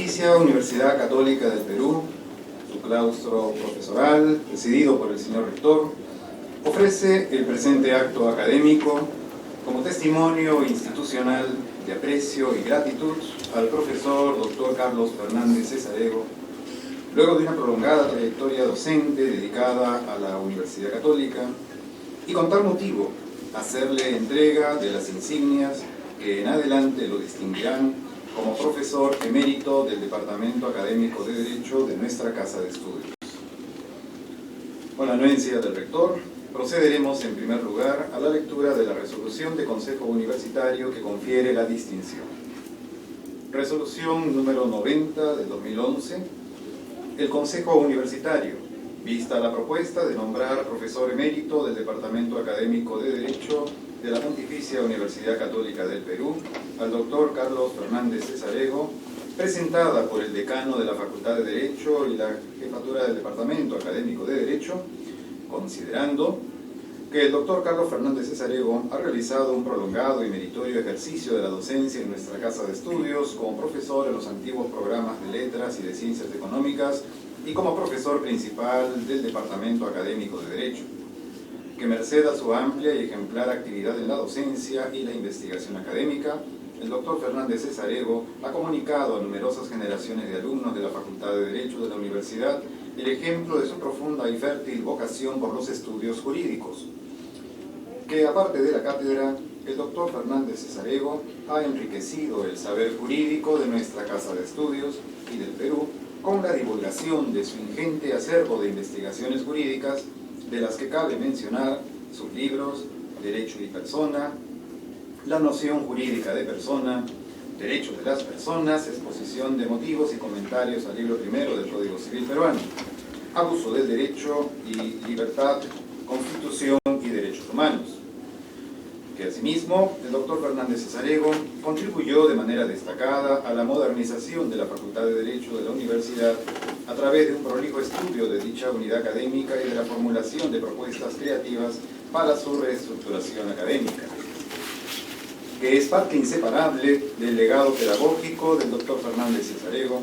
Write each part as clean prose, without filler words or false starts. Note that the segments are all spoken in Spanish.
Pontificia Universidad Católica del Perú, su claustro profesoral, presidido por el señor rector, ofrece el presente acto académico como testimonio institucional de aprecio y gratitud al profesor Dr. Carlos Fernández Cesarego, luego de una prolongada trayectoria docente dedicada a la Universidad Católica, y con tal motivo hacerle entrega de las insignias que en adelante lo distinguirán como profesor emérito del Departamento Académico de Derecho de nuestra Casa de Estudios. Con la anuencia del rector, procederemos en primer lugar a la lectura de la resolución de Consejo Universitario que confiere la distinción. Resolución número 90 del 2011. El Consejo Universitario, vista la propuesta de nombrar profesor emérito del Departamento Académico de Derecho de la Pontificia Universidad Católica del Perú, al doctor Carlos Fernández Cesarego, presentada por el decano de la Facultad de Derecho y la jefatura del Departamento Académico de Derecho, considerando que el doctor Carlos Fernández Cesarego ha realizado un prolongado y meritorio ejercicio de la docencia en nuestra Casa de Estudios como profesor en los antiguos programas de Letras y de Ciencias Económicas y como profesor principal del Departamento Académico de Derecho, que merced a su amplia y ejemplar actividad en la docencia y la investigación académica, el doctor Fernández Cesarego ha comunicado a numerosas generaciones de alumnos de la Facultad de Derecho de la Universidad el ejemplo de su profunda y fértil vocación por los estudios jurídicos, que aparte de la cátedra, el doctor Fernández Cesarego ha enriquecido el saber jurídico de nuestra Casa de Estudios y del Perú con la divulgación de su ingente acervo de investigaciones jurídicas, de las que cabe mencionar sus libros Derecho y Persona, La Noción Jurídica de Persona, Derechos de las Personas, Exposición de Motivos y Comentarios al libro primero del Código Civil Peruano, Abuso del Derecho y Libertad, Constitución y Derechos Humanos, que asimismo el doctor Fernández Cesarego contribuyó de manera destacada a la modernización de la Facultad de Derecho de la Universidad a través de un prolijo estudio de dicha unidad académica y de la formulación de propuestas creativas para su reestructuración académica, que es parte inseparable del legado pedagógico del doctor Fernández Cesarego,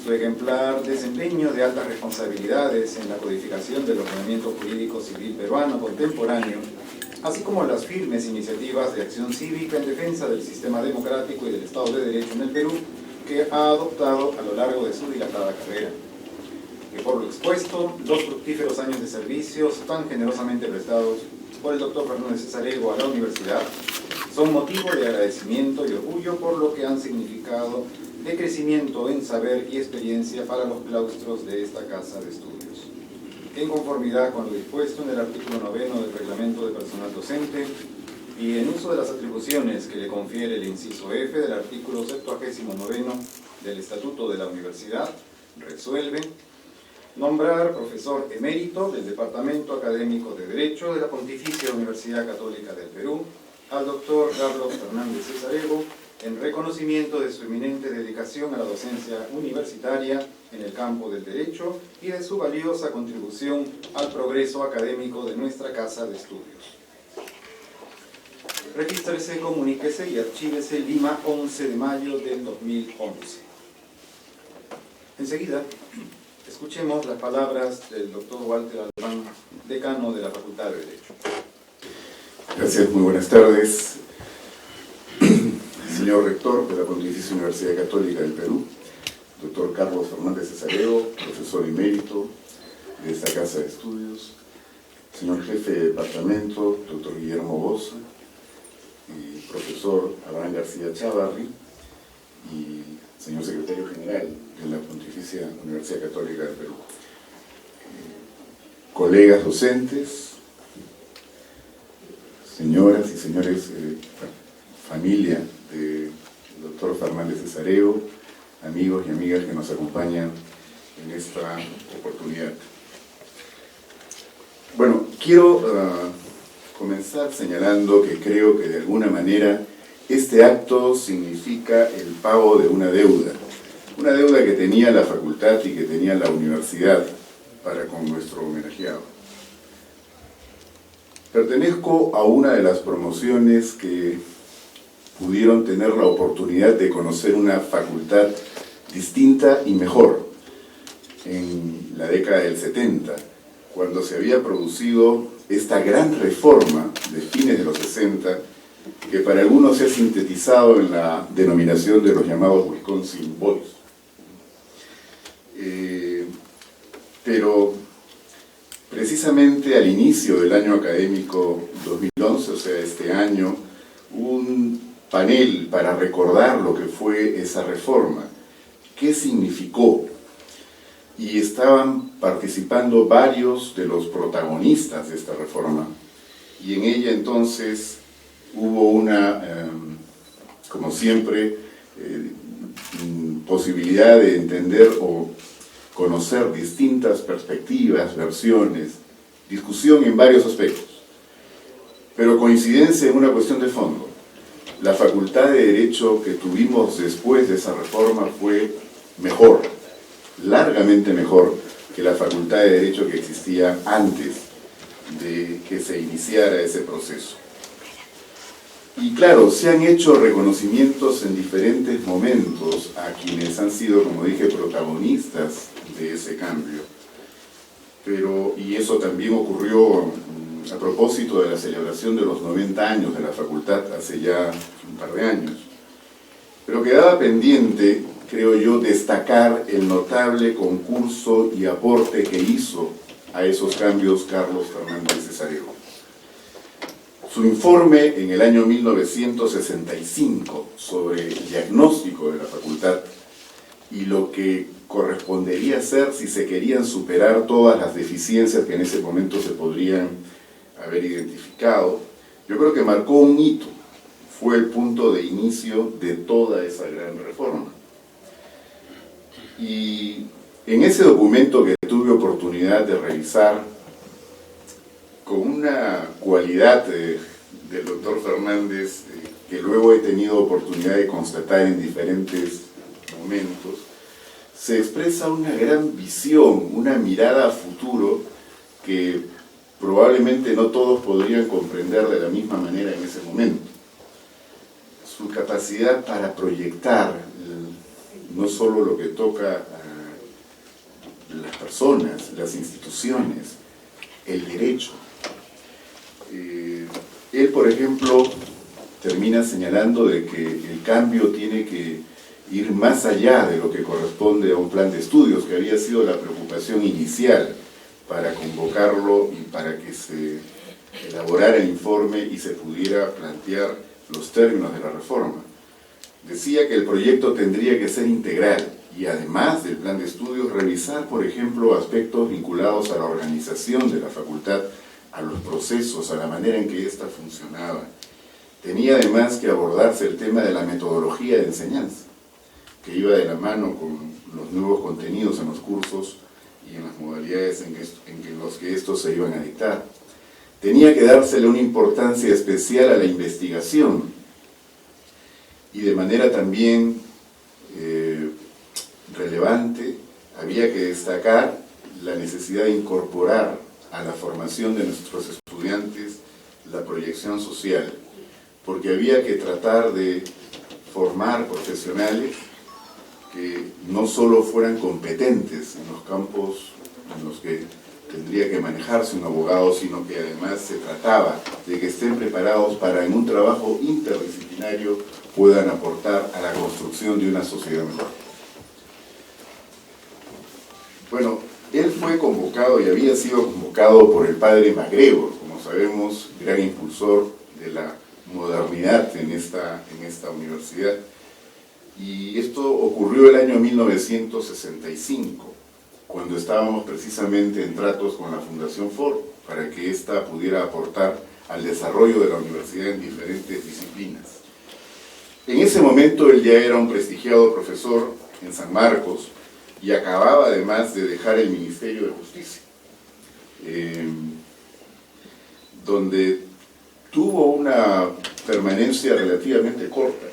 su ejemplar desempeño de altas responsabilidades en la codificación del ordenamiento jurídico civil peruano contemporáneo, así como las firmes iniciativas de acción cívica en defensa del sistema democrático y del Estado de Derecho en el Perú, que ha adoptado a lo largo de su dilatada carrera. Que por lo expuesto, los fructíferos años de servicios tan generosamente prestados por el doctor Fernández Cesarego a la universidad son motivo de agradecimiento y orgullo por lo que han significado de crecimiento en saber y experiencia para los claustros de esta Casa de Estudios. En conformidad con lo dispuesto en el artículo 9 del Reglamento de Personal Docente y en uso de las atribuciones que le confiere el inciso F del artículo 79 del Estatuto de la Universidad, resuelve nombrar profesor emérito del Departamento Académico de Derecho de la Pontificia Universidad Católica del Perú al doctor Carlos Fernández Cesarego en reconocimiento de su eminente dedicación a la docencia universitaria en el campo del derecho y de su valiosa contribución al progreso académico de nuestra Casa de Estudios. Regístrese, comuníquese y archívese Lima, 11 de mayo del 2011. Enseguida, escuchemos las palabras del doctor Walter Albán, decano de la Facultad de Derecho. Gracias, muy buenas tardes. Señor rector de la Pontificia Universidad Católica del Perú, doctor Carlos Fernández Cesarego, profesor emérito de esta Casa de Estudios, señor jefe de departamento, doctor Guillermo Boza, y profesor Abraham García Chávarri, y señor secretario general de la Pontificia Universidad Católica del Perú, colegas docentes, señoras y señores, familia del doctor Fernández Cesarego, amigos y amigas que nos acompañan en esta oportunidad. Bueno, quiero comenzar señalando que creo que de alguna manera este acto significa el pago de una deuda que tenía la facultad y que tenía la universidad para con nuestro homenajeado. Pertenezco a una de las promociones que pudieron tener la oportunidad de conocer una facultad distinta y mejor en la década del 70, cuando se había producido esta gran reforma de fines de los 60, que para algunos se ha sintetizado en la denominación de los llamados Wisconsin Boys. Pero precisamente al inicio del año académico 2011, o sea, este año, hubo un panel para recordar lo que fue esa reforma, qué significó, y estaban participando varios de los protagonistas de esta reforma, y en ella entonces hubo una, como siempre, posibilidad de entender o conocer distintas perspectivas, versiones, discusión en varios aspectos, pero coincidencia en una cuestión de fondo. La Facultad de Derecho que tuvimos después de esa reforma fue mejor, largamente mejor que la Facultad de Derecho que existía antes de que se iniciara ese proceso. Y claro, se han hecho reconocimientos en diferentes momentos a quienes han sido, como dije, protagonistas de ese cambio. Y eso también ocurrió a propósito de la celebración de los 90 años de la facultad hace ya un par de años. Pero quedaba pendiente, creo yo, destacar el notable concurso y aporte que hizo a esos cambios Carlos Fernández Cesareo. Su informe en el año 1965 sobre el diagnóstico de la facultad y lo que correspondería hacer si se querían superar todas las deficiencias que en ese momento se podrían haber identificado, yo creo que marcó un hito, fue el punto de inicio de toda esa gran reforma. Y en ese documento que tuve oportunidad de revisar, con una cualidad del doctor Fernández que luego he tenido oportunidad de constatar en diferentes momentos, se expresa una gran visión, una mirada a futuro que probablemente no todos podrían comprender de la misma manera en ese momento. Su capacidad para proyectar no solo lo que toca a las personas, las instituciones, el derecho. Él, por ejemplo, termina señalando de que el cambio tiene que ir más allá de lo que corresponde a un plan de estudios, que había sido la preocupación inicial para convocarlo y para que se elaborara el informe y se pudiera plantear los términos de la reforma. Decía que el proyecto tendría que ser integral y además del plan de estudios revisar, por ejemplo, aspectos vinculados a la organización de la facultad, a los procesos, a la manera en que ésta funcionaba. Tenía además que abordarse el tema de la metodología de enseñanza, que iba de la mano con los nuevos contenidos en los cursos y en las modalidades en los que estos se iban a dictar. Tenía que dársele una importancia especial a la investigación y de manera también relevante había que destacar la necesidad de incorporar a la formación de nuestros estudiantes la proyección social, porque había que tratar de formar profesionales que no solo fueran competentes en los campos en los que tendría que manejarse un abogado, sino que además se trataba de que estén preparados para en un trabajo interdisciplinario puedan aportar a la construcción de una sociedad mejor. Bueno, él fue convocado y había sido convocado por el padre MacGregor, como sabemos, gran impulsor de la modernidad en esta universidad. Y esto ocurrió el año 1965, cuando estábamos precisamente en tratos con la Fundación Ford, para que ésta pudiera aportar al desarrollo de la universidad en diferentes disciplinas. En ese momento él ya era un prestigiado profesor en San Marcos y acababa además de dejar el Ministerio de Justicia, donde tuvo una permanencia relativamente corta,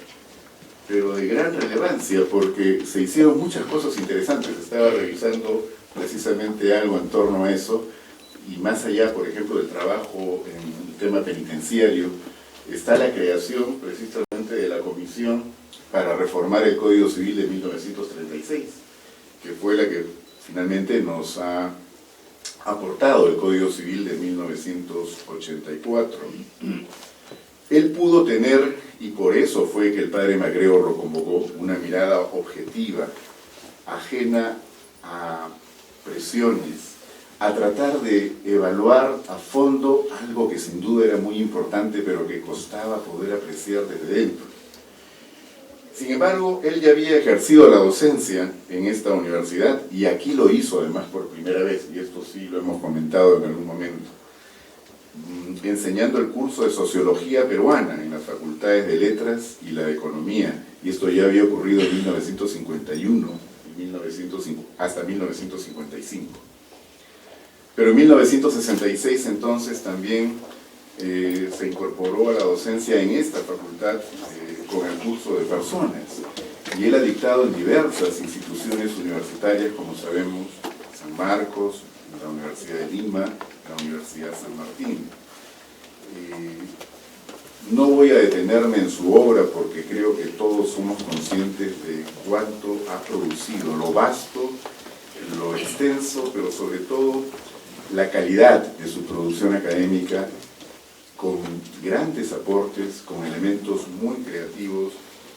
pero de gran relevancia porque se hicieron muchas cosas interesantes. Estaba revisando precisamente algo en torno a eso, y más allá, por ejemplo, del trabajo en el tema penitenciario, está la creación precisamente presidente de la Comisión para reformar el Código Civil de 1936, que fue la que finalmente nos ha aportado el Código Civil de 1984. Él pudo tener, y por eso fue que el padre MacGregor lo convocó, una mirada objetiva, ajena a presiones, a tratar de evaluar a fondo algo que sin duda era muy importante, pero que costaba poder apreciar desde dentro. Sin embargo, él ya había ejercido la docencia en esta universidad, y aquí lo hizo además por primera vez, y esto sí lo hemos comentado en algún momento, enseñando el curso de Sociología Peruana en las facultades de Letras y la de Economía, y esto ya había ocurrido en 1951 hasta 1955. Pero en 1966 entonces también se incorporó a la docencia en esta facultad con el curso de Personas, y él ha dictado en diversas instituciones universitarias, como sabemos, San Marcos, la Universidad de Lima, la Universidad San Martín. No voy a detenerme en su obra porque creo que todos somos conscientes de cuánto ha producido, lo vasto, lo extenso, pero sobre todo la calidad de su producción académica, con grandes aportes, con elementos muy creativos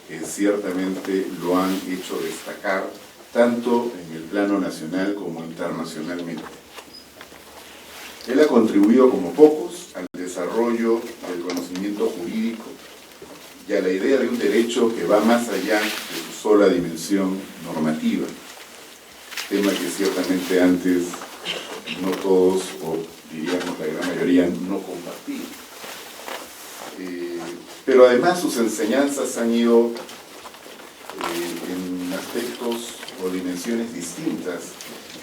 que ciertamente lo han hecho destacar tanto en el plano nacional como internacionalmente. Él ha contribuido como pocos al desarrollo del conocimiento jurídico y a la idea de un derecho que va más allá de su sola dimensión normativa, tema que ciertamente antes no todos, o diríamos la gran mayoría, no compartían. Pero además sus enseñanzas han ido en aspectos o dimensiones distintas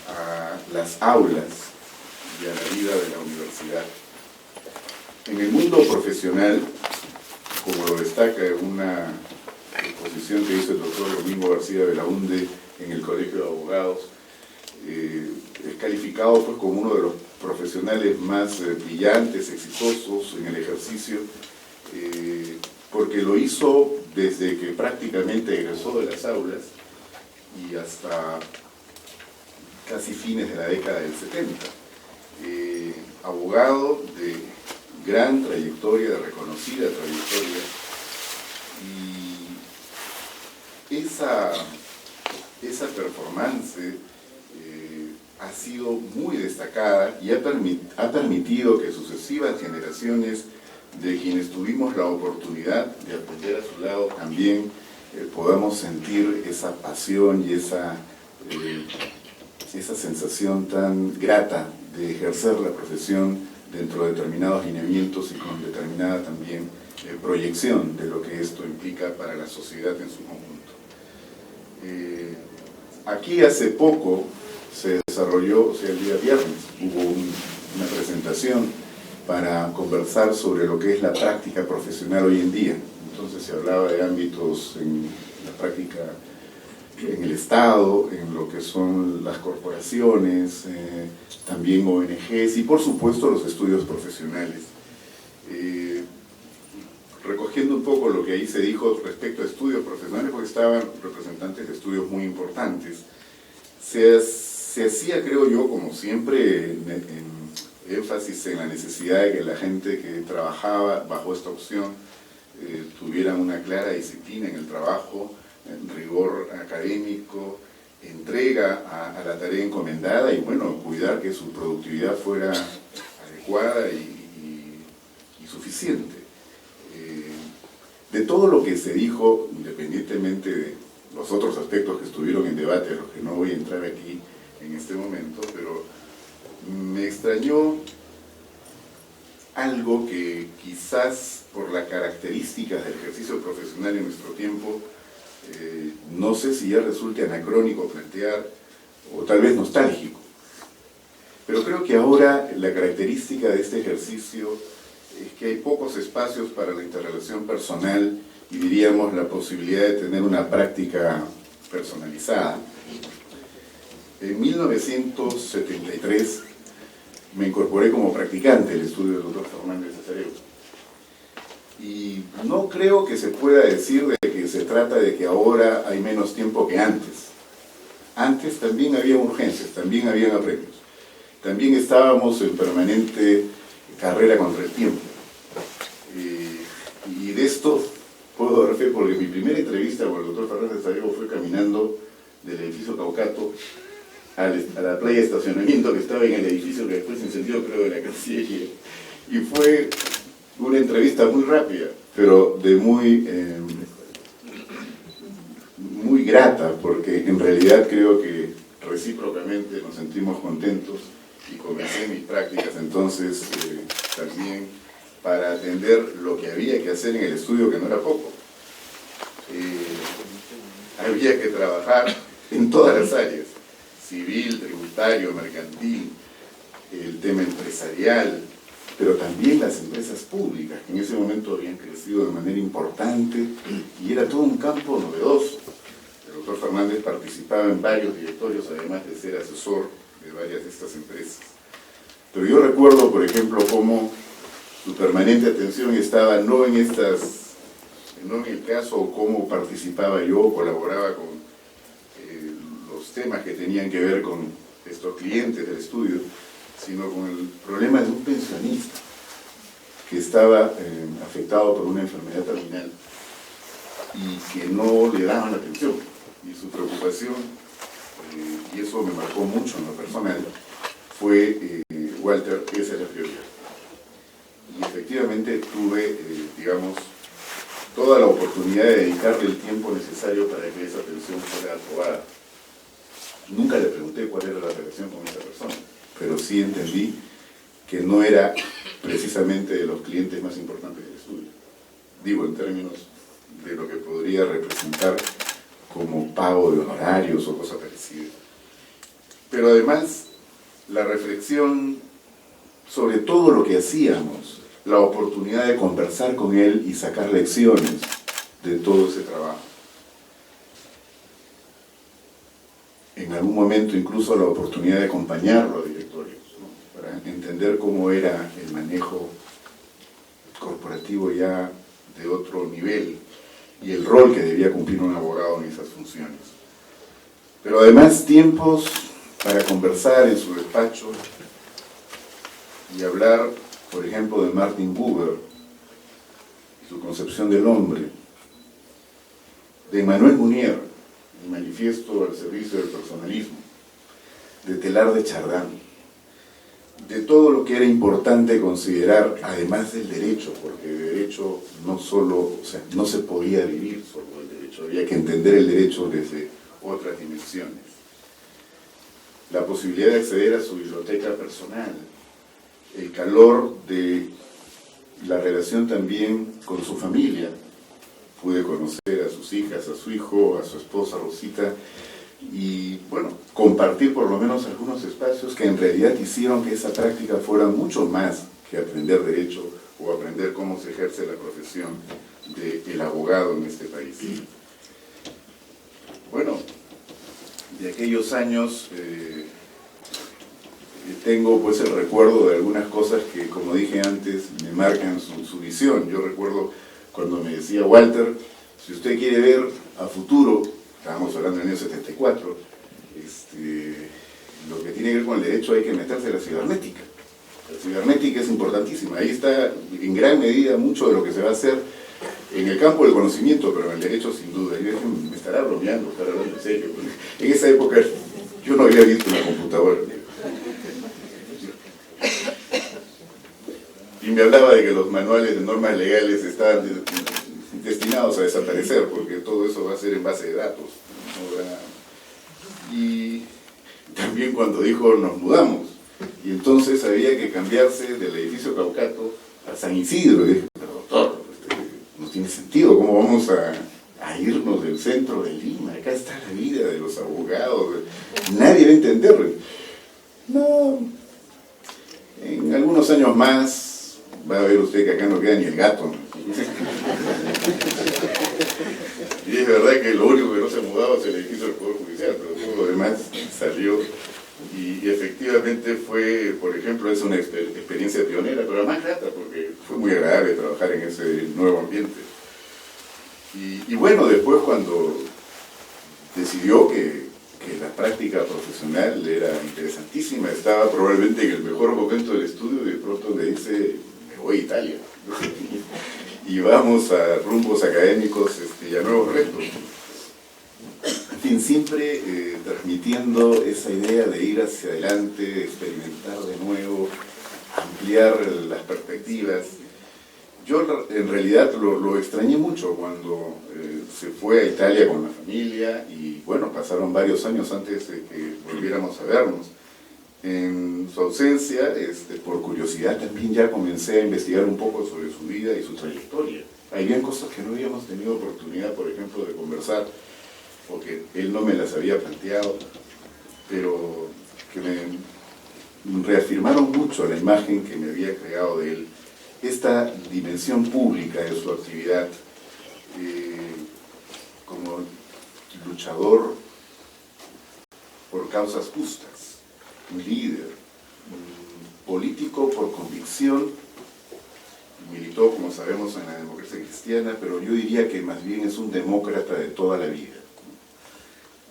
a las aulas y a la vida de la universidad. En el mundo profesional, como lo destaca en una exposición que hizo el doctor Domingo García Belaunde en el Colegio de Abogados, es calificado pues como uno de los profesionales más brillantes, exitosos en el ejercicio, porque lo hizo desde que prácticamente egresó de las aulas y hasta casi fines de la década del 70. Abogado de gran trayectoria, de reconocida trayectoria, y esa performance ha sido muy destacada y ha permitido que sucesivas generaciones de quienes tuvimos la oportunidad de aprender a su lado también podamos sentir esa pasión y esa sensación tan grata de ejercer la profesión dentro de determinados lineamientos y con determinada también proyección de lo que esto implica para la sociedad en su conjunto. Aquí hace poco se desarrolló, o sea, el día viernes, hubo una presentación para conversar sobre lo que es la práctica profesional hoy en día. Entonces se hablaba de ámbitos en la práctica en el Estado, en lo que son las corporaciones, también ONGs y por supuesto los estudios profesionales. Recogiendo un poco lo que ahí se dijo respecto a estudios profesionales, porque estaban representantes de estudios muy importantes, se hacía, creo yo, como siempre, en énfasis en la necesidad de que la gente que trabajaba bajo esta opción tuviera una clara disciplina en el trabajo, rigor académico, entrega a la tarea encomendada y, bueno, cuidar que su productividad fuera adecuada y suficiente. De todo lo que se dijo, independientemente de los otros aspectos que estuvieron en debate, a los que no voy a entrar aquí en este momento, pero me extrañó algo que quizás por las características del ejercicio profesional en nuestro tiempo, no sé si ya resulte anacrónico plantear, o tal vez nostálgico, pero creo que ahora la característica de este ejercicio es que hay pocos espacios para la interrelación personal y diríamos la posibilidad de tener una práctica personalizada. En 1973 me incorporé como practicante al estudio del doctor Fernández Cesareo y no creo que se pueda decir de que se trata de que ahora hay menos tiempo que antes. Antes también había urgencias, también habían apremios. También estábamos en permanente carrera contra el tiempo. Y de esto puedo dar fe porque mi primera entrevista con el doctor Fernández Sarego fue caminando del edificio Caucato a la playa de estacionamiento que estaba en el edificio que después se incendió, creo, de la Cancillería. Y fue una entrevista muy rápida, pero de muy grata, porque en realidad creo que recíprocamente nos sentimos contentos y comencé mis prácticas entonces también para atender lo que había que hacer en el estudio, que no era poco. Había que trabajar en todas las áreas, civil, tributario, mercantil, el tema empresarial, pero también las empresas públicas, que en ese momento habían crecido de manera importante y era todo un campo novedoso. El doctor Fernández participaba en varios directorios, además de ser asesor de varias de estas empresas. Pero yo recuerdo, por ejemplo, cómo su permanente atención estaba no en el caso o cómo participaba yo o colaboraba con los temas que tenían que ver con estos clientes del estudio, sino con el problema de un pensionista que estaba afectado por una enfermedad terminal y que no le daban atención. Y su preocupación, y eso me marcó mucho en lo personal, fue, Walter, esa es la prioridad. Y efectivamente tuve, digamos, toda la oportunidad de dedicarle el tiempo necesario para que esa atención fuera aprobada. Nunca le pregunté cuál era la relación con esa persona, pero sí entendí que no era precisamente de los clientes más importantes del estudio. Digo, en términos de lo que podría representar como pago de honorarios o cosa parecida. Pero además, la reflexión sobre todo lo que hacíamos, la oportunidad de conversar con él y sacar lecciones de todo ese trabajo. En algún momento incluso la oportunidad de acompañarlo a directorios, ¿no? Para entender cómo era el manejo corporativo ya de otro nivel y el rol que debía cumplir un abogado en esas funciones. Pero además tiempos para conversar en su despacho y hablar, por ejemplo, de Martin Buber y su concepción del hombre, de Emmanuel Mounier, el manifiesto al servicio del personalismo, de Teilhard de Chardin, de todo lo que era importante considerar, además del derecho, porque el derecho no solo, no se podía vivir solo el derecho, había que entender el derecho desde otras dimensiones. La posibilidad de acceder a su biblioteca personal, el calor de la relación también con su familia. Pude conocer a sus hijas, a su hijo, a su esposa Rosita, y bueno, compartir por lo menos algunos espacios que en realidad hicieron que esa práctica fuera mucho más que aprender derecho o aprender cómo se ejerce la profesión del abogado en este país. Bueno, de aquellos años tengo pues el recuerdo de algunas cosas que, como dije antes, me marcan su visión. Yo recuerdo cuando me decía Walter, si usted quiere ver a futuro, estábamos hablando del año 74, lo que tiene que ver con el derecho hay que meterse en la cibernética. La cibernética es importantísima, ahí está en gran medida mucho de lo que se va a hacer en el campo del conocimiento, pero en el derecho sin duda. Y me estará bromeando, estará hablando en serio. En esa época yo no había visto una computadora. Y me hablaba de que los manuales de normas legales estaban destinados a desaparecer, porque todo eso va a ser en base de datos. Y también cuando dijo nos mudamos, y entonces había que cambiarse del edificio Caucato a San Isidro. Y dije, pero doctor, no tiene sentido, ¿cómo vamos a irnos del centro de Lima? Acá está la vida de los abogados, nadie va a entenderlo. No, en algunos años más va a ver usted que acá no queda ni el gato, ¿no? Y es verdad que lo único que no se ha mudado es el edificio del Poder Judicial, pero todo lo demás salió Y efectivamente fue, por ejemplo, es una experiencia pionera, pero además grata, porque fue muy agradable trabajar en ese nuevo ambiente. Y bueno, después cuando decidió que la práctica profesional era interesantísima, estaba probablemente en el mejor momento del estudio, y de pronto me dice, me voy a Italia. Y vamos a rumbos académicos y a nuevos retos. En fin, siempre transmitiendo esa idea de ir hacia adelante, experimentar de nuevo, ampliar las perspectivas. Yo en realidad lo extrañé mucho cuando se fue a Italia con la familia y bueno, pasaron varios años antes de que volviéramos a vernos. En su ausencia, por curiosidad también ya comencé a investigar un poco sobre su vida y su trayectoria. Habían cosas que no habíamos tenido oportunidad, por ejemplo, de conversar, porque él no me las había planteado, pero que me reafirmaron mucho la imagen que me había creado de él, esta dimensión pública de su actividad como luchador por causas justas, un líder, un político por convicción, militó, como sabemos, en la democracia cristiana, pero yo diría que más bien es un demócrata de toda la vida.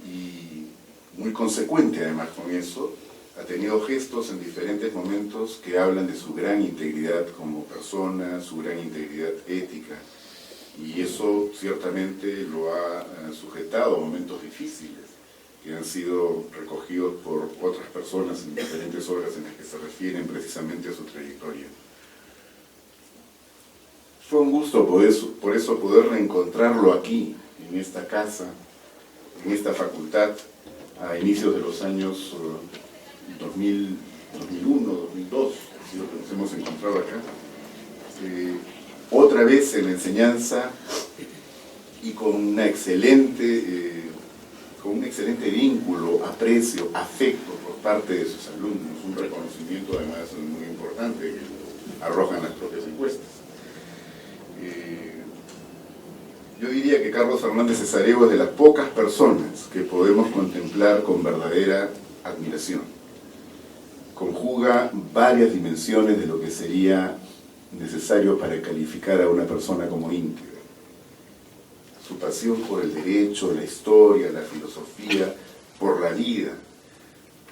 Y muy consecuente además con eso, ha tenido gestos en diferentes momentos que hablan de su gran integridad como persona, su gran integridad ética, y eso ciertamente lo ha sujetado a momentos difíciles que han sido recogidos por otras personas en diferentes obras en las que se refieren precisamente a su trayectoria. Fue un gusto por eso poder reencontrarlo aquí, en esta casa, en esta facultad, a inicios de los años 2001, 2002, así lo que nos hemos encontrado acá. Otra vez en la enseñanza y con un excelente vínculo, aprecio, afecto por parte de sus alumnos, un reconocimiento además muy importante que arrojan las propias encuestas. Yo diría que Carlos Fernández Cesareo es de las pocas personas que podemos contemplar con verdadera admiración. Conjuga varias dimensiones de lo que sería necesario para calificar a una persona como íntegra. Su pasión por el derecho, la historia, la filosofía, por la vida.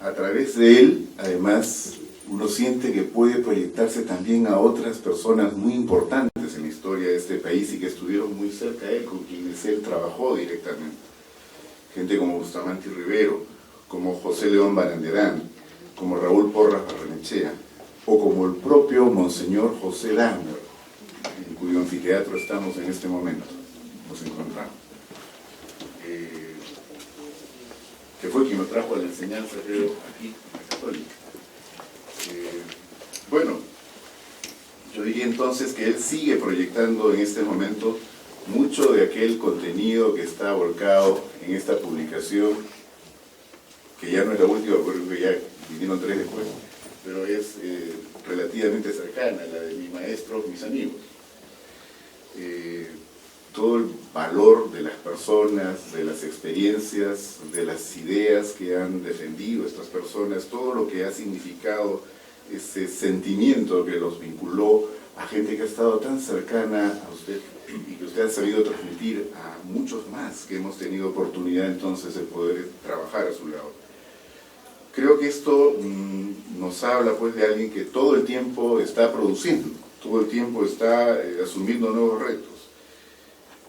A través de él, además, uno siente que puede proyectarse también a otras personas muy importantes en la historia de este país y que estuvieron muy cerca de él, con quienes él trabajó directamente. Gente como Bustamante Rivero, como José León Baranderán, como Raúl Porras Barrenechea, o como el propio Monseñor José Lander, en cuyo anfiteatro estamos en este momento, nos encontramos. Que fue quien nos trajo a la enseñanza, creo, aquí, en la Católica. Bueno, yo diría entonces que él sigue proyectando en este momento mucho de aquel contenido que está volcado en esta publicación, que ya no es la última, porque ya vinieron 3 después, pero es relativamente cercana, la de Mi Maestro, Mis Amigos. Todo el valor de las personas, de las experiencias, de las ideas que han defendido estas personas, todo lo que ha significado ese sentimiento que los vinculó a gente que ha estado tan cercana a usted y que usted ha sabido transmitir a muchos más que hemos tenido oportunidad entonces de poder trabajar a su lado. Creo que esto nos habla pues de alguien que todo el tiempo está produciendo, todo el tiempo está asumiendo nuevos retos,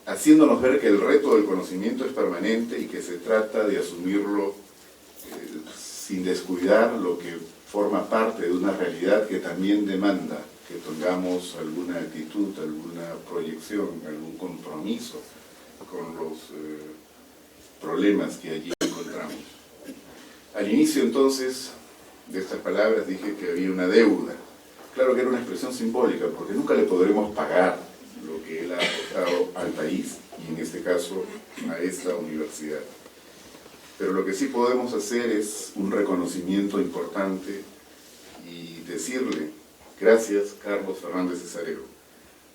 haciéndonos ver que el reto del conocimiento es permanente y que se trata de asumirlo sin descuidar lo que forma parte de una realidad que también demanda que tengamos alguna actitud, alguna proyección, algún compromiso con los problemas que allí encontramos. Al inicio entonces de estas palabras dije que había una deuda. Claro que era una expresión simbólica, porque nunca le podremos pagar lo que él ha aportado al país y en este caso a esta universidad. Pero lo que sí podemos hacer es un reconocimiento importante y decirle gracias, Carlos Fernández Cesareo,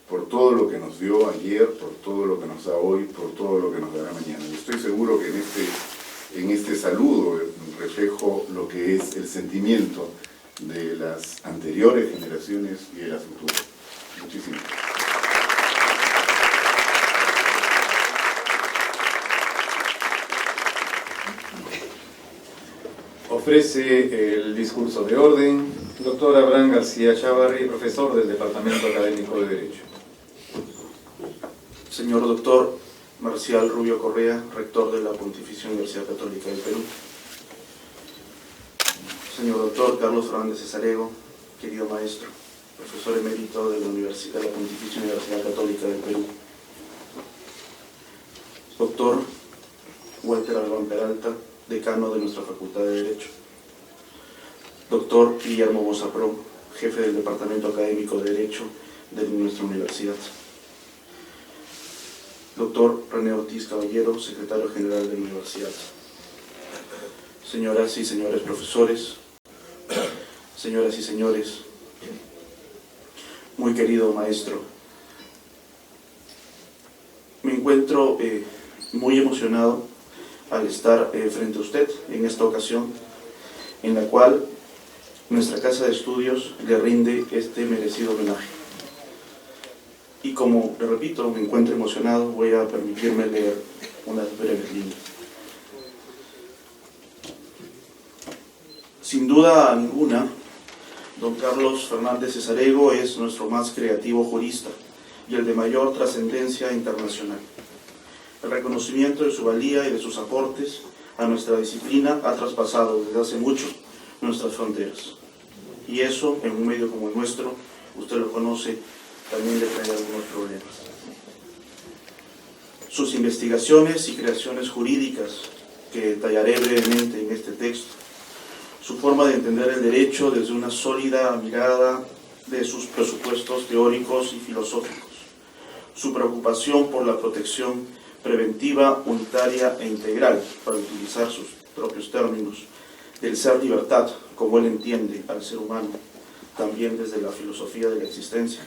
por todo lo que nos dio ayer, por todo lo que nos da hoy, por todo lo que nos dará mañana. Y estoy seguro que en este En este saludo reflejo lo que es el sentimiento de las anteriores generaciones y de las futuras. Muchísimas gracias. Ofrece el discurso de orden doctor Abraham García Chávarri, profesor del Departamento Académico de Derecho. Señor doctor Marcial Rubio Correa, rector de la Pontificia Universidad Católica del Perú. Señor doctor Carlos Fernández Cesarego, querido maestro, profesor emérito de la Pontificia Universidad Católica del Perú. Doctor Walter Albán Peralta, decano de nuestra Facultad de Derecho. Doctor Guillermo Bozapró, jefe del Departamento Académico de Derecho de nuestra universidad. Doctor René Ortiz Caballero, secretario general de la universidad. Señoras y señores profesores, señoras y señores, muy querido maestro, me encuentro muy emocionado al estar frente a usted en esta ocasión, en la cual nuestra casa de estudios le rinde este merecido homenaje. Y como le repito, me encuentro emocionado, voy a permitirme leer unas breves líneas. Sin duda ninguna, don Carlos Fernández Cesarego es nuestro más creativo jurista y el de mayor trascendencia internacional. El reconocimiento de su valía y de sus aportes a nuestra disciplina ha traspasado desde hace mucho nuestras fronteras. Y eso, en un medio como el nuestro, usted lo conoce, también le trae algunos problemas. Sus investigaciones y creaciones jurídicas, que detallaré brevemente en este texto, su forma de entender el derecho desde una sólida mirada de sus presupuestos teóricos y filosóficos, su preocupación por la protección preventiva, unitaria e integral, para utilizar sus propios términos, del ser libertad, como él entiende al ser humano, también desde la filosofía de la existencia,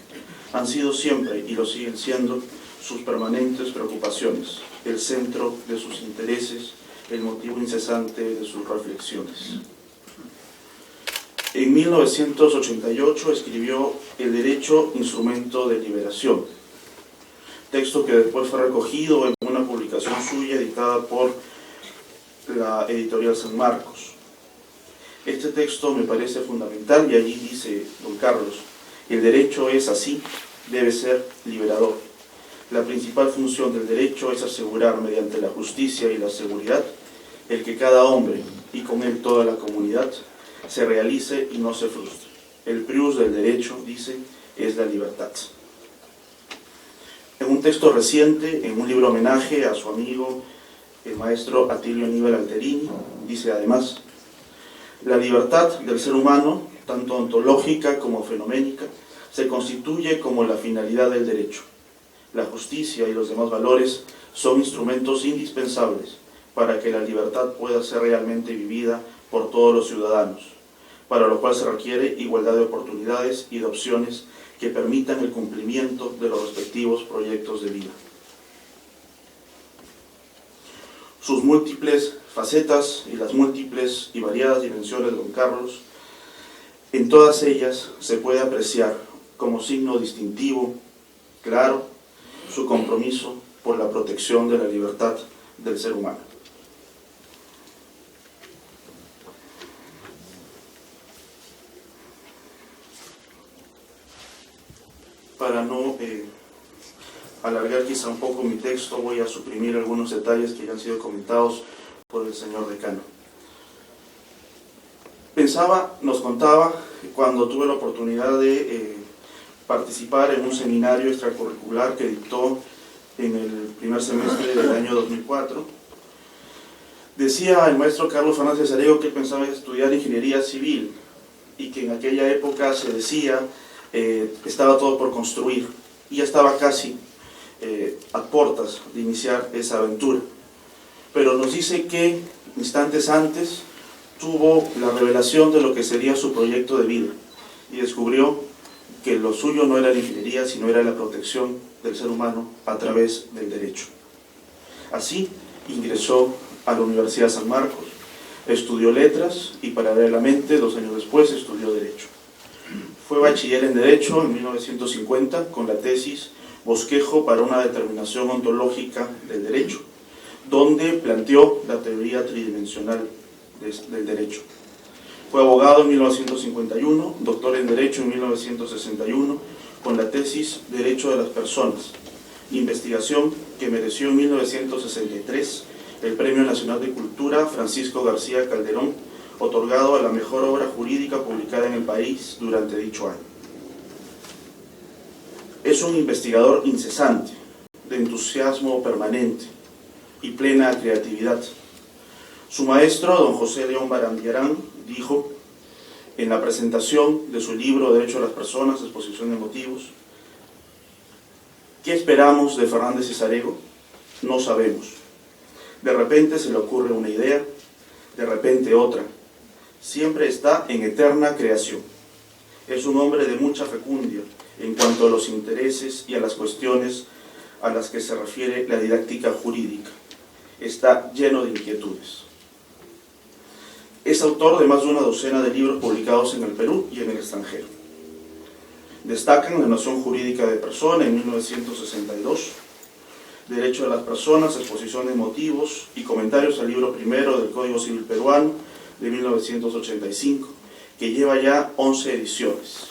han sido siempre y lo siguen siendo sus permanentes preocupaciones, el centro de sus intereses, el motivo incesante de sus reflexiones. En 1988 escribió El derecho, instrumento de liberación, texto que después fue recogido en una publicación suya editada por la editorial San Marcos. Este texto me parece fundamental y allí dice don Carlos: el derecho es así, debe ser liberador. La principal función del derecho es asegurar mediante la justicia y la seguridad el que cada hombre, y con él toda la comunidad, se realice y no se frustre. El prius del derecho, dice, es la libertad. En un texto reciente, en un libro homenaje a su amigo, el maestro Atilio Aníbal Alterini, dice además: la libertad del ser humano, tanto ontológica como fenoménica, se constituye como la finalidad del derecho. La justicia y los demás valores son instrumentos indispensables para que la libertad pueda ser realmente vivida por todos los ciudadanos, para lo cual se requiere igualdad de oportunidades y de opciones que permitan el cumplimiento de los respectivos proyectos de vida. Sus múltiples facetas y las múltiples y variadas dimensiones de don Carlos, en todas ellas se puede apreciar como signo distintivo, claro, su compromiso por la protección de la libertad del ser humano. Para no alargar quizá un poco mi texto, voy a suprimir algunos detalles que ya han sido comentados por el señor decano. Nos contaba, cuando tuve la oportunidad de participar en un seminario extracurricular que dictó en el primer semestre del año 2004, decía el maestro Carlos Fernández Cesarego que pensaba estudiar ingeniería civil y que en aquella época se decía estaba todo por construir y ya estaba casi a puertas de iniciar esa aventura. Pero nos dice que instantes antes tuvo la revelación de lo que sería su proyecto de vida y descubrió que lo suyo no era la ingeniería, sino era la protección del ser humano a través del derecho. Así ingresó a la Universidad de San Marcos, estudió letras y paralelamente 2 años después estudió Derecho. Fue bachiller en Derecho en 1950 con la tesis Bosquejo para una determinación ontológica del derecho, donde planteó la teoría tridimensional del derecho. Fue abogado en 1951, doctor en Derecho en 1961, con la tesis Derecho de las Personas, investigación que mereció en 1963 el Premio Nacional de Cultura Francisco García Calderón, otorgado a la mejor obra jurídica publicada en el país durante dicho año. Es un investigador incesante, de entusiasmo permanente y plena creatividad. Su maestro, don José León Barandiarán, dijo en la presentación de su libro Derecho a las Personas, exposición de motivos: ¿qué esperamos de Fernández Cesarego? No sabemos. De repente se le ocurre una idea, de repente otra. Siempre está en eterna creación. Es un hombre de mucha fecundia en cuanto a los intereses y a las cuestiones a las que se refiere la didáctica jurídica. Está lleno de inquietudes. Es autor de más de una docena de libros publicados en el Perú y en el extranjero. Destacan La Noción Jurídica de Persona en 1962, Derecho de las Personas, exposición de motivos y comentarios al libro primero del Código Civil Peruano de 1985, que lleva ya 11 ediciones.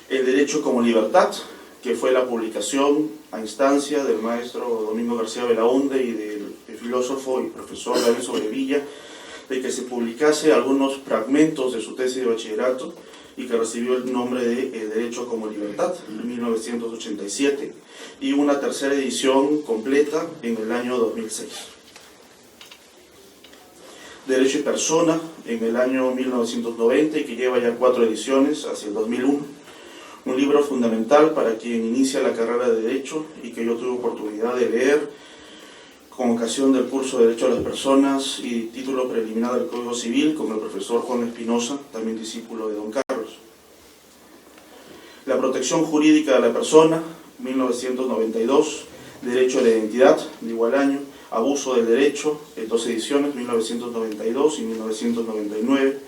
El Derecho como Libertad, que fue la publicación a instancia del maestro Domingo García Belaunde y del filósofo y profesor David Sobrevilla, de que se publicase algunos fragmentos de su tesis de bachillerato y que recibió el nombre de Derecho como Libertad en 1987, y una tercera edición completa en el año 2006. Derecho y Persona en el año 1990 y que lleva ya 4 ediciones hacia el 2001. Un libro fundamental para quien inicia la carrera de Derecho y que yo tuve oportunidad de leer con ocasión del curso de Derecho a las Personas y título preliminar del Código Civil con el profesor Juan Espinosa, también discípulo de don Carlos. La protección jurídica de la persona, 1992, Derecho a la identidad, de igual año, Abuso del derecho, en 2 ediciones, 1992 y 1999,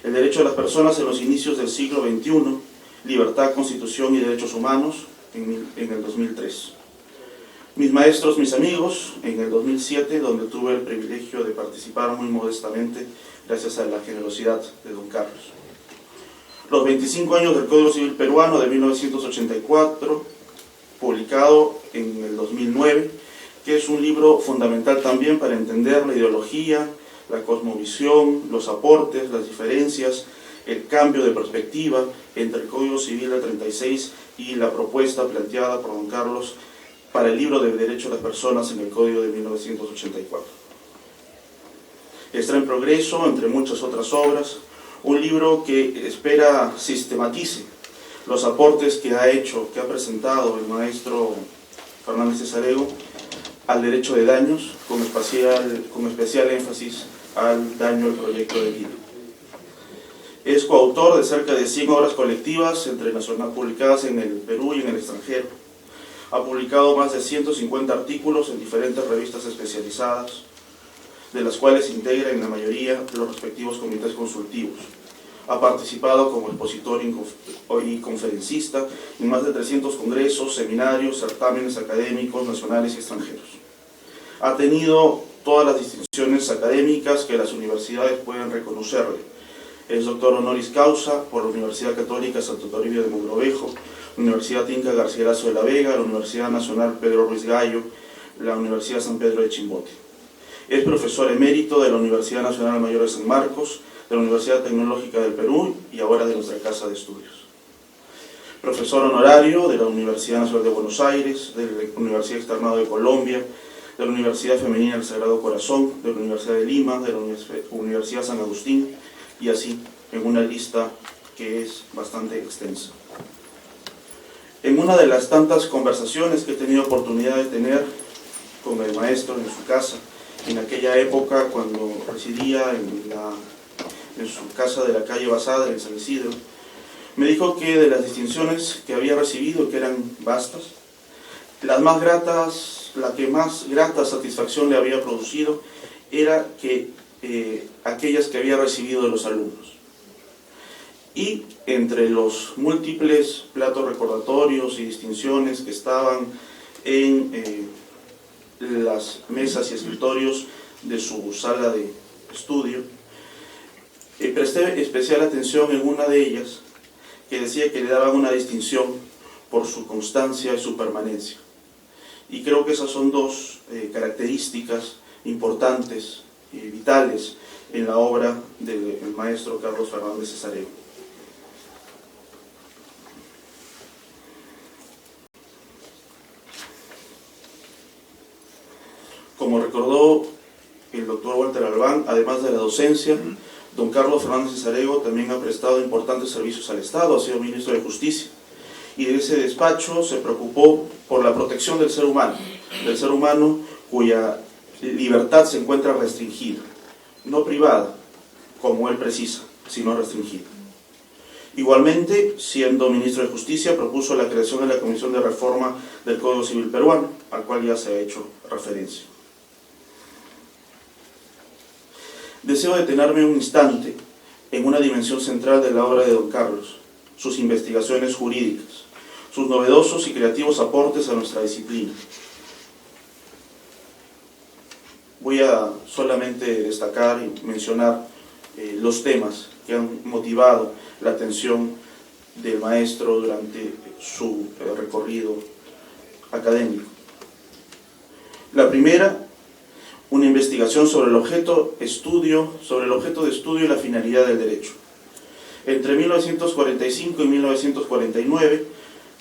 El derecho a las personas en los inicios del siglo XXI, Libertad, Constitución y Derechos Humanos, en el 2003. Mis maestros, mis amigos, en el 2007, donde tuve el privilegio de participar muy modestamente, gracias a la generosidad de don Carlos. Los 25 años del Código Civil Peruano de 1984, publicado en el 2009, que es un libro fundamental también para entender la ideología, la cosmovisión, los aportes, las diferencias, el cambio de perspectiva entre el Código Civil del 36 y la propuesta planteada por don Carlos para el libro de Derecho a las Personas en el Código de 1984. Está en progreso, entre muchas otras obras, un libro que espera sistematice los aportes que ha presentado el maestro Fernández Cesarego al derecho de daños, con especial énfasis al daño al proyecto de vida. Es coautor de cerca de 100 obras colectivas publicadas en el Perú y en el extranjero. Ha publicado más de 150 artículos en diferentes revistas especializadas, de las cuales integra en la mayoría los respectivos comités consultivos. Ha participado como expositor y conferencista en más de 300 congresos, seminarios, certámenes académicos nacionales y extranjeros. Ha tenido todas las distinciones académicas que las universidades pueden reconocerle. Es doctor honoris causa por la Universidad Católica Santo Toribio de Mogrovejo, la Universidad Inca Garcilaso de la Vega, la Universidad Nacional Pedro Ruiz Gallo, la Universidad San Pedro de Chimbote. Es profesor emérito de la Universidad Nacional Mayor de San Marcos, de la Universidad Tecnológica del Perú y ahora de nuestra Casa de Estudios. Profesor honorario de la Universidad Nacional de Buenos Aires, de la Universidad Externado de Colombia, de la Universidad Femenina del Sagrado Corazón, de la Universidad de Lima, de la Universidad San Agustín, y así en una lista que es bastante extensa. En una de las tantas conversaciones que he tenido oportunidad de tener con el maestro en su casa, en aquella época cuando residía en su casa de la calle Basada, en San Isidro, me dijo que de las distinciones que había recibido, que eran vastas, las más gratas la que más grata satisfacción le había producido era que aquellas que había recibido de los alumnos. Y entre los múltiples platos recordatorios y distinciones que estaban en las mesas y escritorios de su sala de estudio, presté especial atención en una de ellas que decía que le daban una distinción por su constancia y su permanencia. Y creo que esas son dos características importantes y vitales en la obra del maestro Carlos Fernández Cesareo. Como recordó el doctor Walter Albán, además de la docencia, don Carlos Fernández Cesareo también ha prestado importantes servicios al Estado, ha sido ministro de Justicia, y de ese despacho se preocupó por la protección del ser humano cuya libertad se encuentra restringida, no privada, como él precisa, sino restringida. Igualmente, siendo ministro de Justicia, propuso la creación de la Comisión de Reforma del Código Civil Peruano, al cual ya se ha hecho referencia. Deseo detenerme un instante en una dimensión central de la obra de don Carlos, sus investigaciones jurídicas, sus novedosos y creativos aportes a nuestra disciplina. Voy a solamente destacar y mencionar los temas que han motivado la atención del maestro durante su recorrido académico. La primera, una investigación sobre el objeto de estudio y la finalidad del derecho. Entre 1945 y 1949,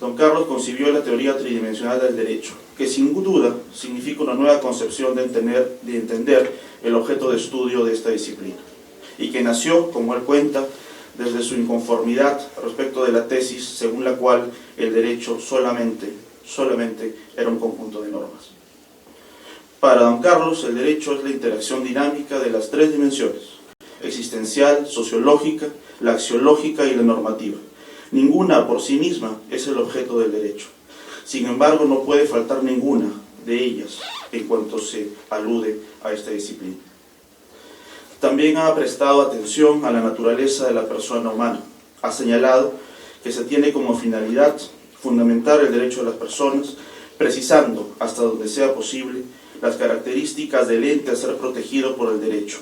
don Carlos concibió la teoría tridimensional del derecho, que sin duda significa una nueva concepción de entender el objeto de estudio de esta disciplina, y que nació, como él cuenta, desde su inconformidad respecto de la tesis según la cual el derecho solamente era un conjunto de normas. Para don Carlos, el derecho es la interacción dinámica de las tres dimensiones: existencial, sociológica, la axiológica y la normativa. Ninguna por sí misma es el objeto del derecho. Sin embargo, no puede faltar ninguna de ellas en cuanto se alude a esta disciplina. También ha prestado atención a la naturaleza de la persona humana. Ha señalado que se tiene como finalidad fundamentar el derecho de las personas, precisando, hasta donde sea posible, las características del ente a ser protegido por el derecho.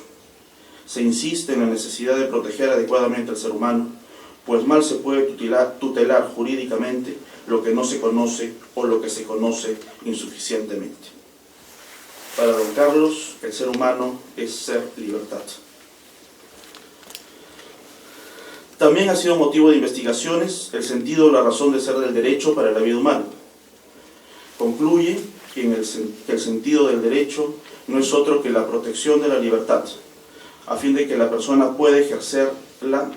Se insiste en la necesidad de proteger adecuadamente al ser humano, pues mal se puede tutelar jurídicamente lo que no se conoce o lo que se conoce insuficientemente. Para don Carlos, el ser humano es ser libertad. También ha sido motivo de investigaciones el sentido o la razón de ser del derecho para la vida humana. Concluye que el sentido del derecho no es otro que la protección de la libertad, a fin de que la persona pueda ejercerla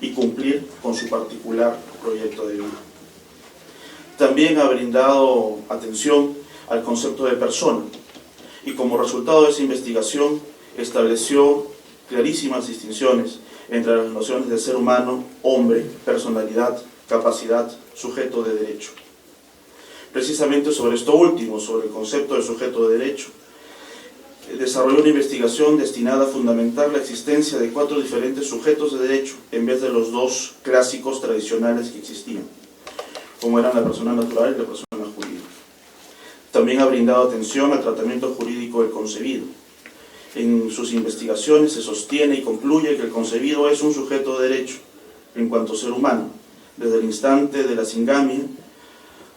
y cumplir con su particular proyecto de vida. También ha brindado atención al concepto de persona, y como resultado de esa investigación estableció clarísimas distinciones entre las nociones de ser humano, hombre, personalidad, capacidad, sujeto de derecho. Precisamente sobre esto último, sobre el concepto de sujeto de derecho, desarrolló una investigación destinada a fundamentar la existencia de 4 diferentes sujetos de derecho en vez de los 2 clásicos tradicionales que existían, como eran la persona natural y la persona jurídica. También ha brindado atención al tratamiento jurídico del concebido. En sus investigaciones se sostiene y concluye que el concebido es un sujeto de derecho en cuanto ser humano, desde el instante de la singamia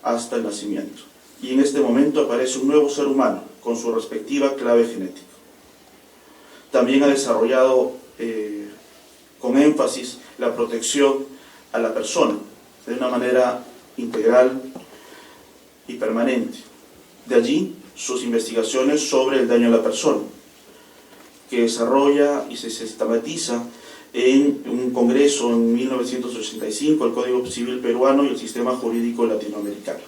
hasta el nacimiento. Y en este momento aparece un nuevo ser humano con su respectiva clave genética. También ha desarrollado con énfasis la protección a la persona de una manera integral y permanente. De allí sus investigaciones sobre el daño a la persona, que desarrolla y se sistematiza en un congreso en 1985, el Código Civil Peruano y el Sistema Jurídico Latinoamericano.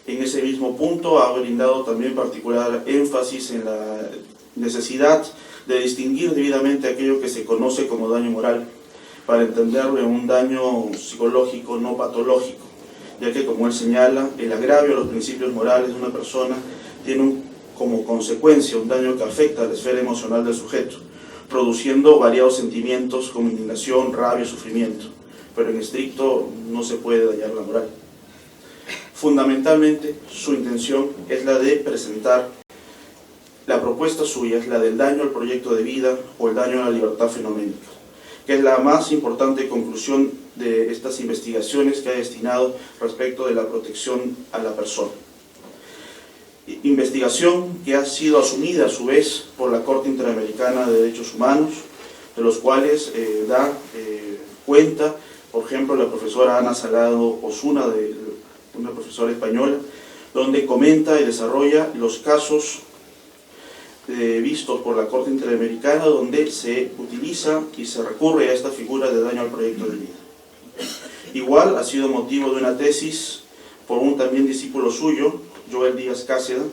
En ese mismo punto ha brindado también particular énfasis en la necesidad de distinguir debidamente aquello que se conoce como daño moral, para entenderlo en un daño psicológico no patológico, ya que, como él señala, el agravio a los principios morales de una persona tiene como consecuencia un daño que afecta a la esfera emocional del sujeto, produciendo variados sentimientos como indignación, rabia, sufrimiento, pero en estricto no se puede dañar la moral. Fundamentalmente, su intención es la de presentar la propuesta suya, es la del daño al proyecto de vida o el daño a la libertad fenoménica, que es la más importante conclusión de estas investigaciones que ha destinado respecto de la protección a la persona. Investigación que ha sido asumida a su vez por la Corte Interamericana de Derechos Humanos, de los cuales da cuenta, por ejemplo, la profesora Ana Salado Osuna, una profesora española, donde comenta y desarrolla los casos vistos por la Corte Interamericana, donde se utiliza y se recurre a esta figura de daño al proyecto de vida. Igual ha sido motivo de una tesis por un también discípulo suyo, Joel Díaz Cáceda,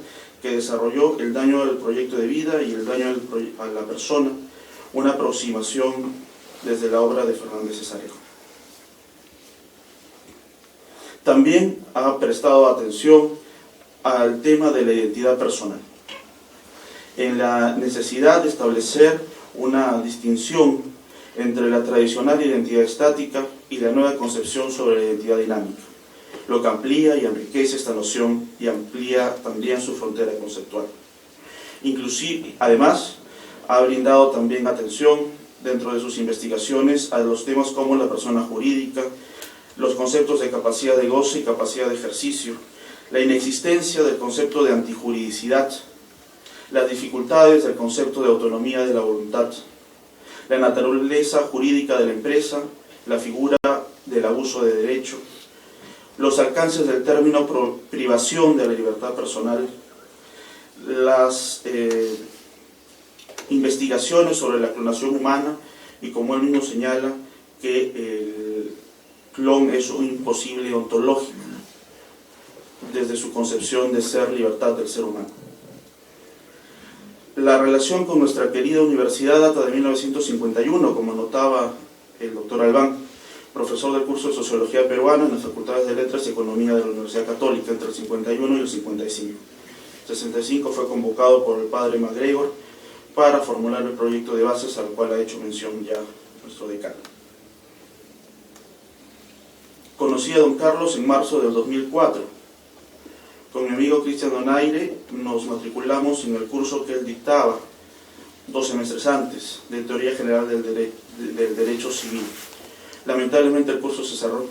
que desarrolló el daño al proyecto de vida y el daño a la persona, una aproximación desde la obra de Fernández Cesarejo. También ha prestado atención al tema de la identidad personal, en la necesidad de establecer una distinción entre la tradicional identidad estática y la nueva concepción sobre la identidad dinámica, lo que amplía y enriquece esta noción y amplía también su frontera conceptual. Inclusive, además, ha brindado también atención dentro de sus investigaciones a los temas como la persona jurídica, los conceptos de capacidad de goce y capacidad de ejercicio, la inexistencia del concepto de antijuridicidad, las dificultades del concepto de autonomía de la voluntad, la naturaleza jurídica de la empresa, la figura del abuso de derecho, los alcances del término privación de la libertad personal, las investigaciones sobre la clonación humana y, como él mismo señala, que el clon es un imposible ontológico desde su concepción de ser libertad del ser humano. La relación con nuestra querida universidad data de 1951, como notaba el doctor Albán, profesor del curso de Sociología Peruana en las Facultades de Letras y Economía de la Universidad Católica entre el 51 y el 55. El 65 fue convocado por el padre MacGregor para formular el proyecto de bases al cual ha hecho mención ya nuestro decano. Conocí a don Carlos en marzo del 2004. Con mi amigo Cristian Donaire nos matriculamos en el curso que él dictaba 2 semestres antes, de Teoría General del Derecho Civil. Lamentablemente el curso se cerró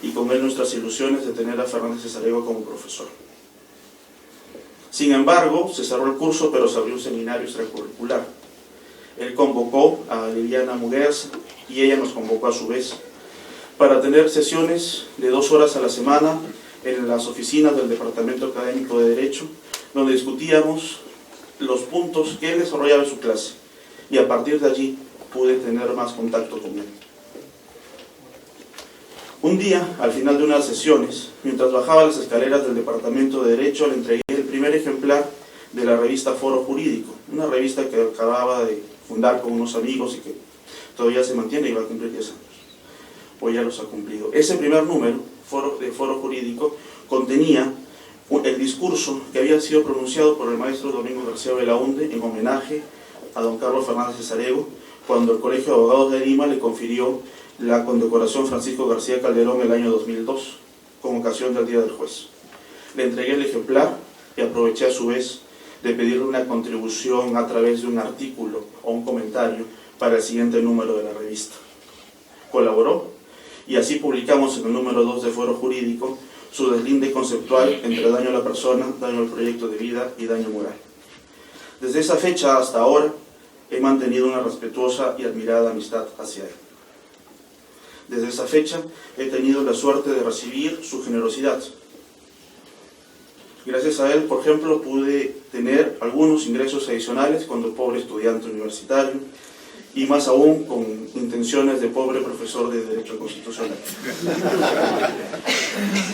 y con él nuestras ilusiones de tener a Fernández Cesarevo como profesor. Sin embargo, se cerró el curso, pero se abrió un seminario extracurricular. Él convocó a Liliana Muguerza y ella nos convocó a su vez para tener sesiones de 2 horas a la semana en las oficinas del Departamento Académico de Derecho, donde discutíamos los puntos que él desarrollaba en su clase, y a partir de allí pude tener más contacto con él. Un día, al final de unas sesiones, mientras bajaba las escaleras del Departamento de Derecho, le entregué el primer ejemplar de la revista Foro Jurídico, una revista que acababa de fundar con unos amigos y que todavía se mantiene y va a cumplir 10 años. Hoy ya los ha cumplido. Ese primer número de Foro Jurídico contenía el discurso que había sido pronunciado por el maestro Domingo García Belaunde en homenaje a don Carlos Fernández Cesarevo, cuando el Colegio de Abogados de Lima le confirió la condecoración Francisco García Calderón el año 2002, con ocasión del Día del Juez. Le entregué el ejemplar y aproveché a su vez de pedirle una contribución a través de un artículo o un comentario para el siguiente número de la revista. Colaboró y así publicamos en el número 2 de Foro Jurídico su deslinde conceptual entre daño a la persona, daño al proyecto de vida y daño moral. Desde esa fecha hasta ahora he mantenido una respetuosa y admirada amistad hacia él. Desde esa fecha he tenido la suerte de recibir su generosidad. Gracias a él, por ejemplo, pude tener algunos ingresos adicionales cuando pobre estudiante universitario, y más aún con intenciones de pobre profesor de Derecho Constitucional.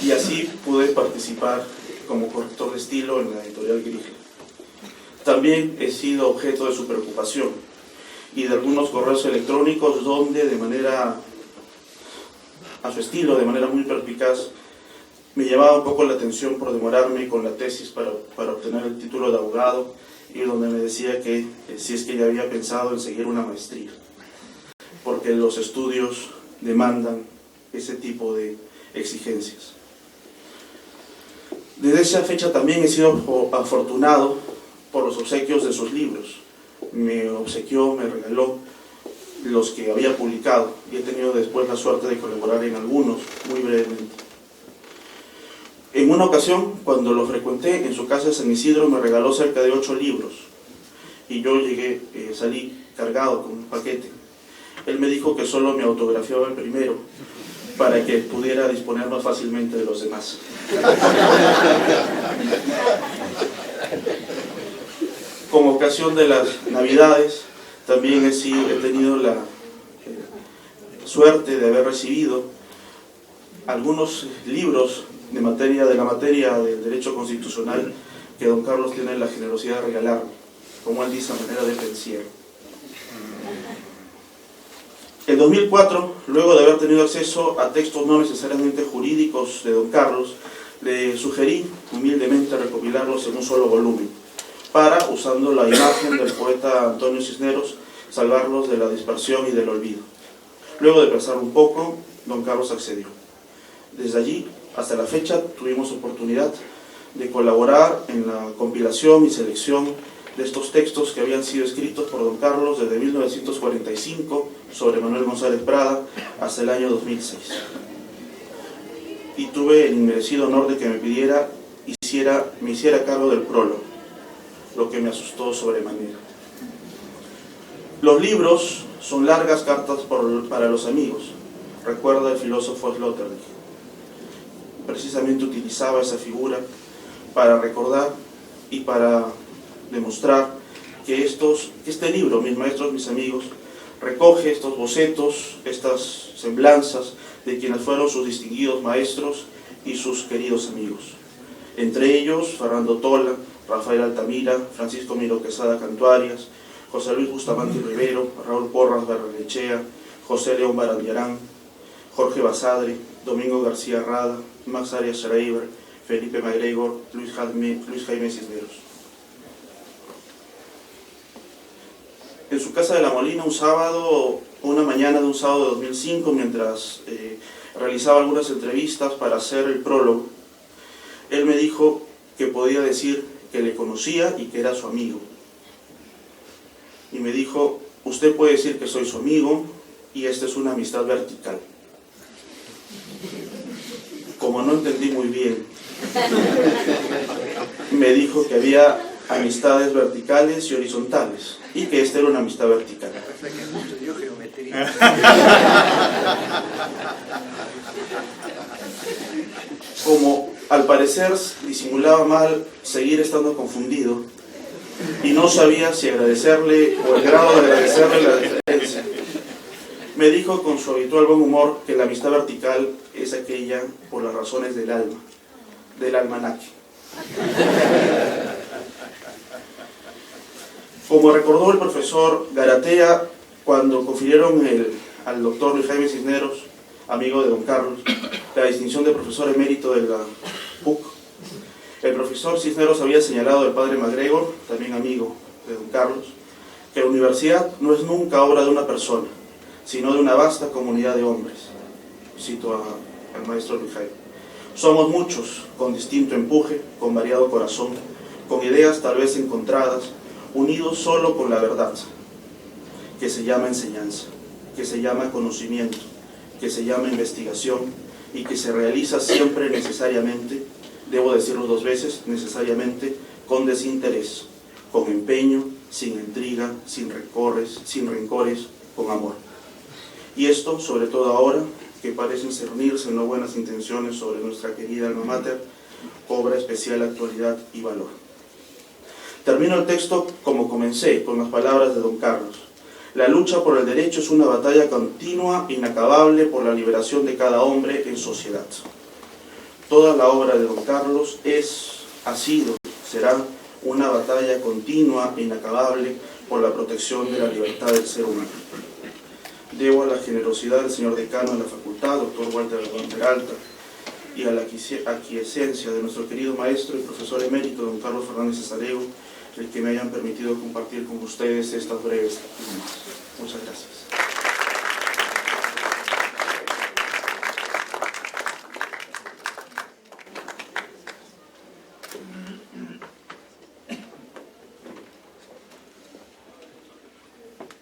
Y así pude participar como corrector de estilo en la editorial Grigel. También he sido objeto de su preocupación y de algunos correos electrónicos donde, de manera a su estilo, de manera muy perspicaz, me llamaba un poco la atención por demorarme con la tesis para obtener el título de abogado, y donde me decía que si es que ya había pensado en seguir una maestría, porque los estudios demandan ese tipo de exigencias. Desde esa fecha también he sido afortunado por los obsequios de sus libros. Me obsequió, me regaló los que había publicado, y he tenido después la suerte de colaborar en algunos, muy brevemente. En una ocasión, cuando lo frecuenté en su casa de San Isidro, me regaló cerca de 8 libros, y yo salí cargado con un paquete. Él me dijo que solo me autografiaba el primero, para que pudiera disponer más fácilmente de los demás. Como ocasión de las Navidades, también he tenido la suerte de haber recibido algunos libros de la materia del derecho constitucional que don Carlos tiene la generosidad de regalarme, como él dice, a manera de pensiero. En 2004, luego de haber tenido acceso a textos no necesariamente jurídicos de don Carlos, le sugerí humildemente recopilarlos en un solo volumen, para, usando la imagen del poeta Antonio Cisneros, salvarlos de la dispersión y del olvido. Luego de pensar un poco, don Carlos accedió. Desde allí hasta la fecha tuvimos oportunidad de colaborar en la compilación y selección de estos textos que habían sido escritos por don Carlos desde 1945 sobre Manuel González Prada hasta el año 2006. Y tuve el inmerecido honor de que me hiciera cargo del prólogo, lo que me asustó sobremanera. Los libros son largas cartas para los amigos, recuerda el filósofo Sloterdijk. Precisamente utilizaba esa figura para recordar y para demostrar que este libro, mis maestros, mis amigos, recoge estos bocetos, estas semblanzas de quienes fueron sus distinguidos maestros y sus queridos amigos. Entre ellos, Fernando Tola, Rafael Altamira, Francisco Miro Quesada Cantuarias, José Luis Bustamante Rivero, Raúl Porras Barrenechea, José León Barandiarán, Jorge Basadre, Domingo García Rada, Max Arias Schreiber, Felipe MacGregor, Luis Jaime Cisneros. En su casa de La Molina, una mañana de un sábado de 2005, mientras realizaba algunas entrevistas para hacer el prólogo, él me dijo que podía decir que le conocía y que era su amigo. Y me dijo, usted puede decir que soy su amigo y esta es una amistad vertical. Como no entendí muy bien, me dijo que había amistades verticales y horizontales y que esta era una amistad vertical. Como al parecer disimulaba mal seguir estando confundido y no sabía si agradecerle o el grado de agradecerle la diferencia, me dijo con su habitual buen humor que la amistad vertical es aquella por las razones del alma, del almanaque. Como recordó el profesor Garatea cuando confirieron al doctor Luis Jaime Cisneros, amigo de don Carlos, la distinción de profesor emérito de la PUC, el profesor Cisneros había señalado al padre MacGregor, también amigo de don Carlos, que la universidad no es nunca obra de una persona, sino de una vasta comunidad de hombres. Cito al maestro Luis Jaime. Somos muchos, con distinto empuje, con variado corazón, con ideas tal vez encontradas, unidos solo con la verdad, que se llama enseñanza, que se llama conocimiento, que se llama investigación y que se realiza siempre necesariamente, debo decirlo 2 veces, necesariamente con desinterés, con empeño, sin intriga, sin rencores, con amor. Y esto, sobre todo ahora, que parecen cernirse en no buenas intenciones sobre nuestra querida alma mater, cobra especial actualidad y valor. Termino el texto como comencé, con las palabras de don Carlos. La lucha por el derecho es una batalla continua, inacabable, por la liberación de cada hombre en sociedad. Toda la obra de don Carlos ha sido, será una batalla continua e inacabable por la protección de la libertad del ser humano. Debo a la generosidad del señor decano de la facultad, doctor Walter Peralta, y a la aquiescencia de nuestro querido maestro y profesor emérito, don Carlos Fernández Cesareo, el que me hayan permitido compartir con ustedes estas breves líneas. Muchas gracias.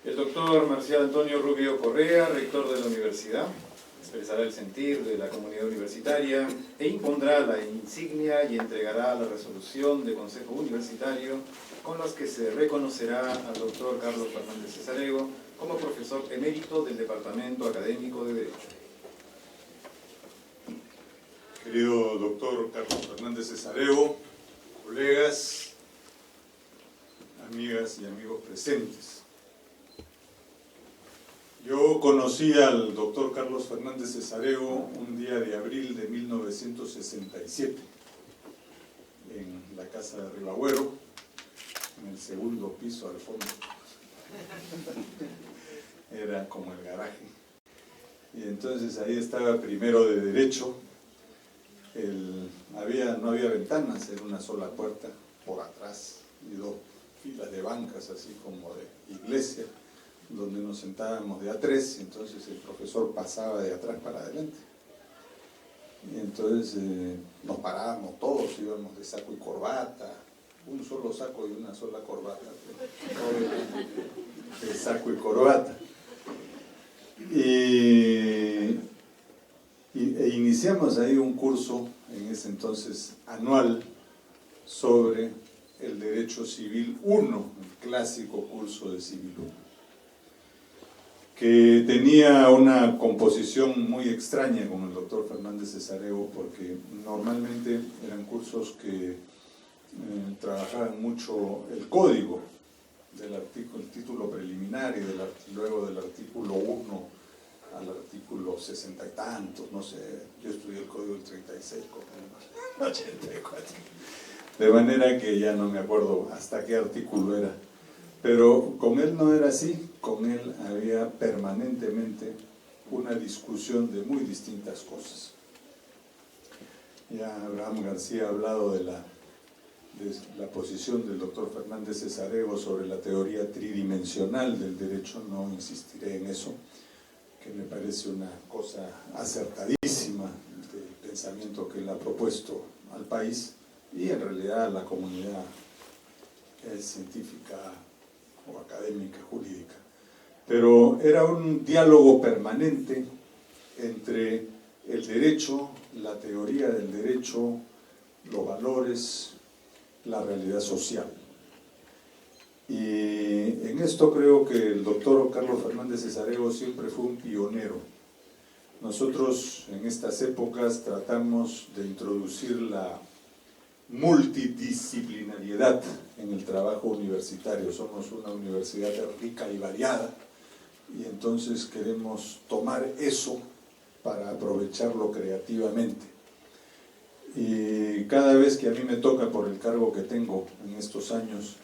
El doctor Marcial Antonio Rubio Correa, rector de la universidad, expresará el sentir de la comunidad universitaria e impondrá la insignia y entregará la resolución de Consejo Universitario con las que se reconocerá al doctor Carlos Fernández Cesareo como profesor emérito del Departamento Académico de Derecho. Querido doctor Carlos Fernández Cesareo, colegas, amigas y amigos presentes. Yo conocí al doctor Carlos Fernández Cesareo un día de abril de 1967 en la casa de Ribagüero, en el segundo piso al fondo. Era como el garaje. Y entonces ahí estaba primero de Derecho. No había ventanas, era una sola puerta por atrás y dos filas de bancas así como de iglesia, donde nos sentábamos de a tres, y entonces el profesor pasaba de atrás para adelante. Y entonces nos parábamos todos, íbamos de saco y corbata, un solo saco y una sola corbata, de saco y corbata. E iniciamos ahí un curso, en ese entonces anual, sobre el Derecho Civil 1, el clásico curso de Civil 1. Que tenía una composición muy extraña con el doctor Fernández Cesareo, porque normalmente eran cursos que trabajaban mucho el código del artículo, el título preliminar y luego del artículo 1 al artículo 60 y tantos, no sé, yo estudié el código del 36 con el 84, de manera que ya no me acuerdo hasta qué artículo era. Pero con él no era así, con él había permanentemente una discusión de muy distintas cosas. Ya Abraham García ha hablado de la posición del doctor Fernández Cesareo sobre la teoría tridimensional del derecho, no insistiré en eso, que me parece una cosa acertadísima del pensamiento que él ha propuesto al país y en realidad a la comunidad científica o académica, jurídica. Pero era un diálogo permanente entre el derecho, la teoría del derecho, los valores, la realidad social. Y en esto creo que el doctor Carlos Fernández Cesareo siempre fue un pionero. Nosotros en estas épocas tratamos de introducir la multidisciplinariedad en el trabajo universitario. Somos una universidad rica y variada y entonces queremos tomar eso para aprovecharlo creativamente. Y cada vez que a mí me toca, por el cargo que tengo en estos años,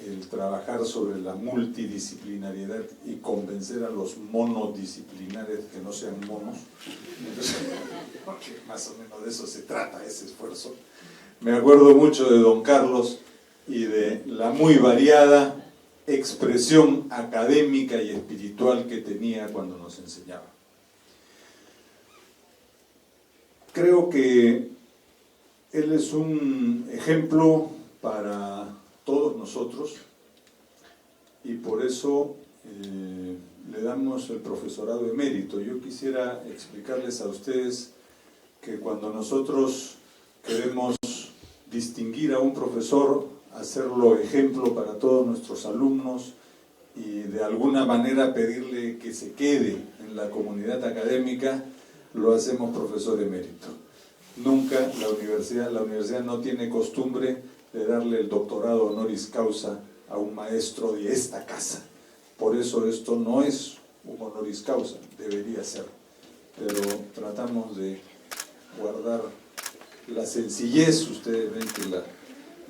el trabajar sobre la multidisciplinariedad y convencer a los monodisciplinares que no sean monos, entonces, porque más o menos de eso se trata ese esfuerzo. Me acuerdo mucho de don Carlos y de la muy variada expresión académica y espiritual que tenía cuando nos enseñaba. Creo que él es un ejemplo para todos nosotros y por eso le damos el profesorado emérito. Yo quisiera explicarles a ustedes que cuando nosotros queremos distinguir a un profesor, hacerlo ejemplo para todos nuestros alumnos y de alguna manera pedirle que se quede en la comunidad académica, lo hacemos profesor emérito. Nunca la universidad no tiene costumbre de darle el doctorado honoris causa a un maestro de esta casa. Por eso esto no es un honoris causa, debería ser. Pero tratamos de guardar la sencillez. Ustedes ven que la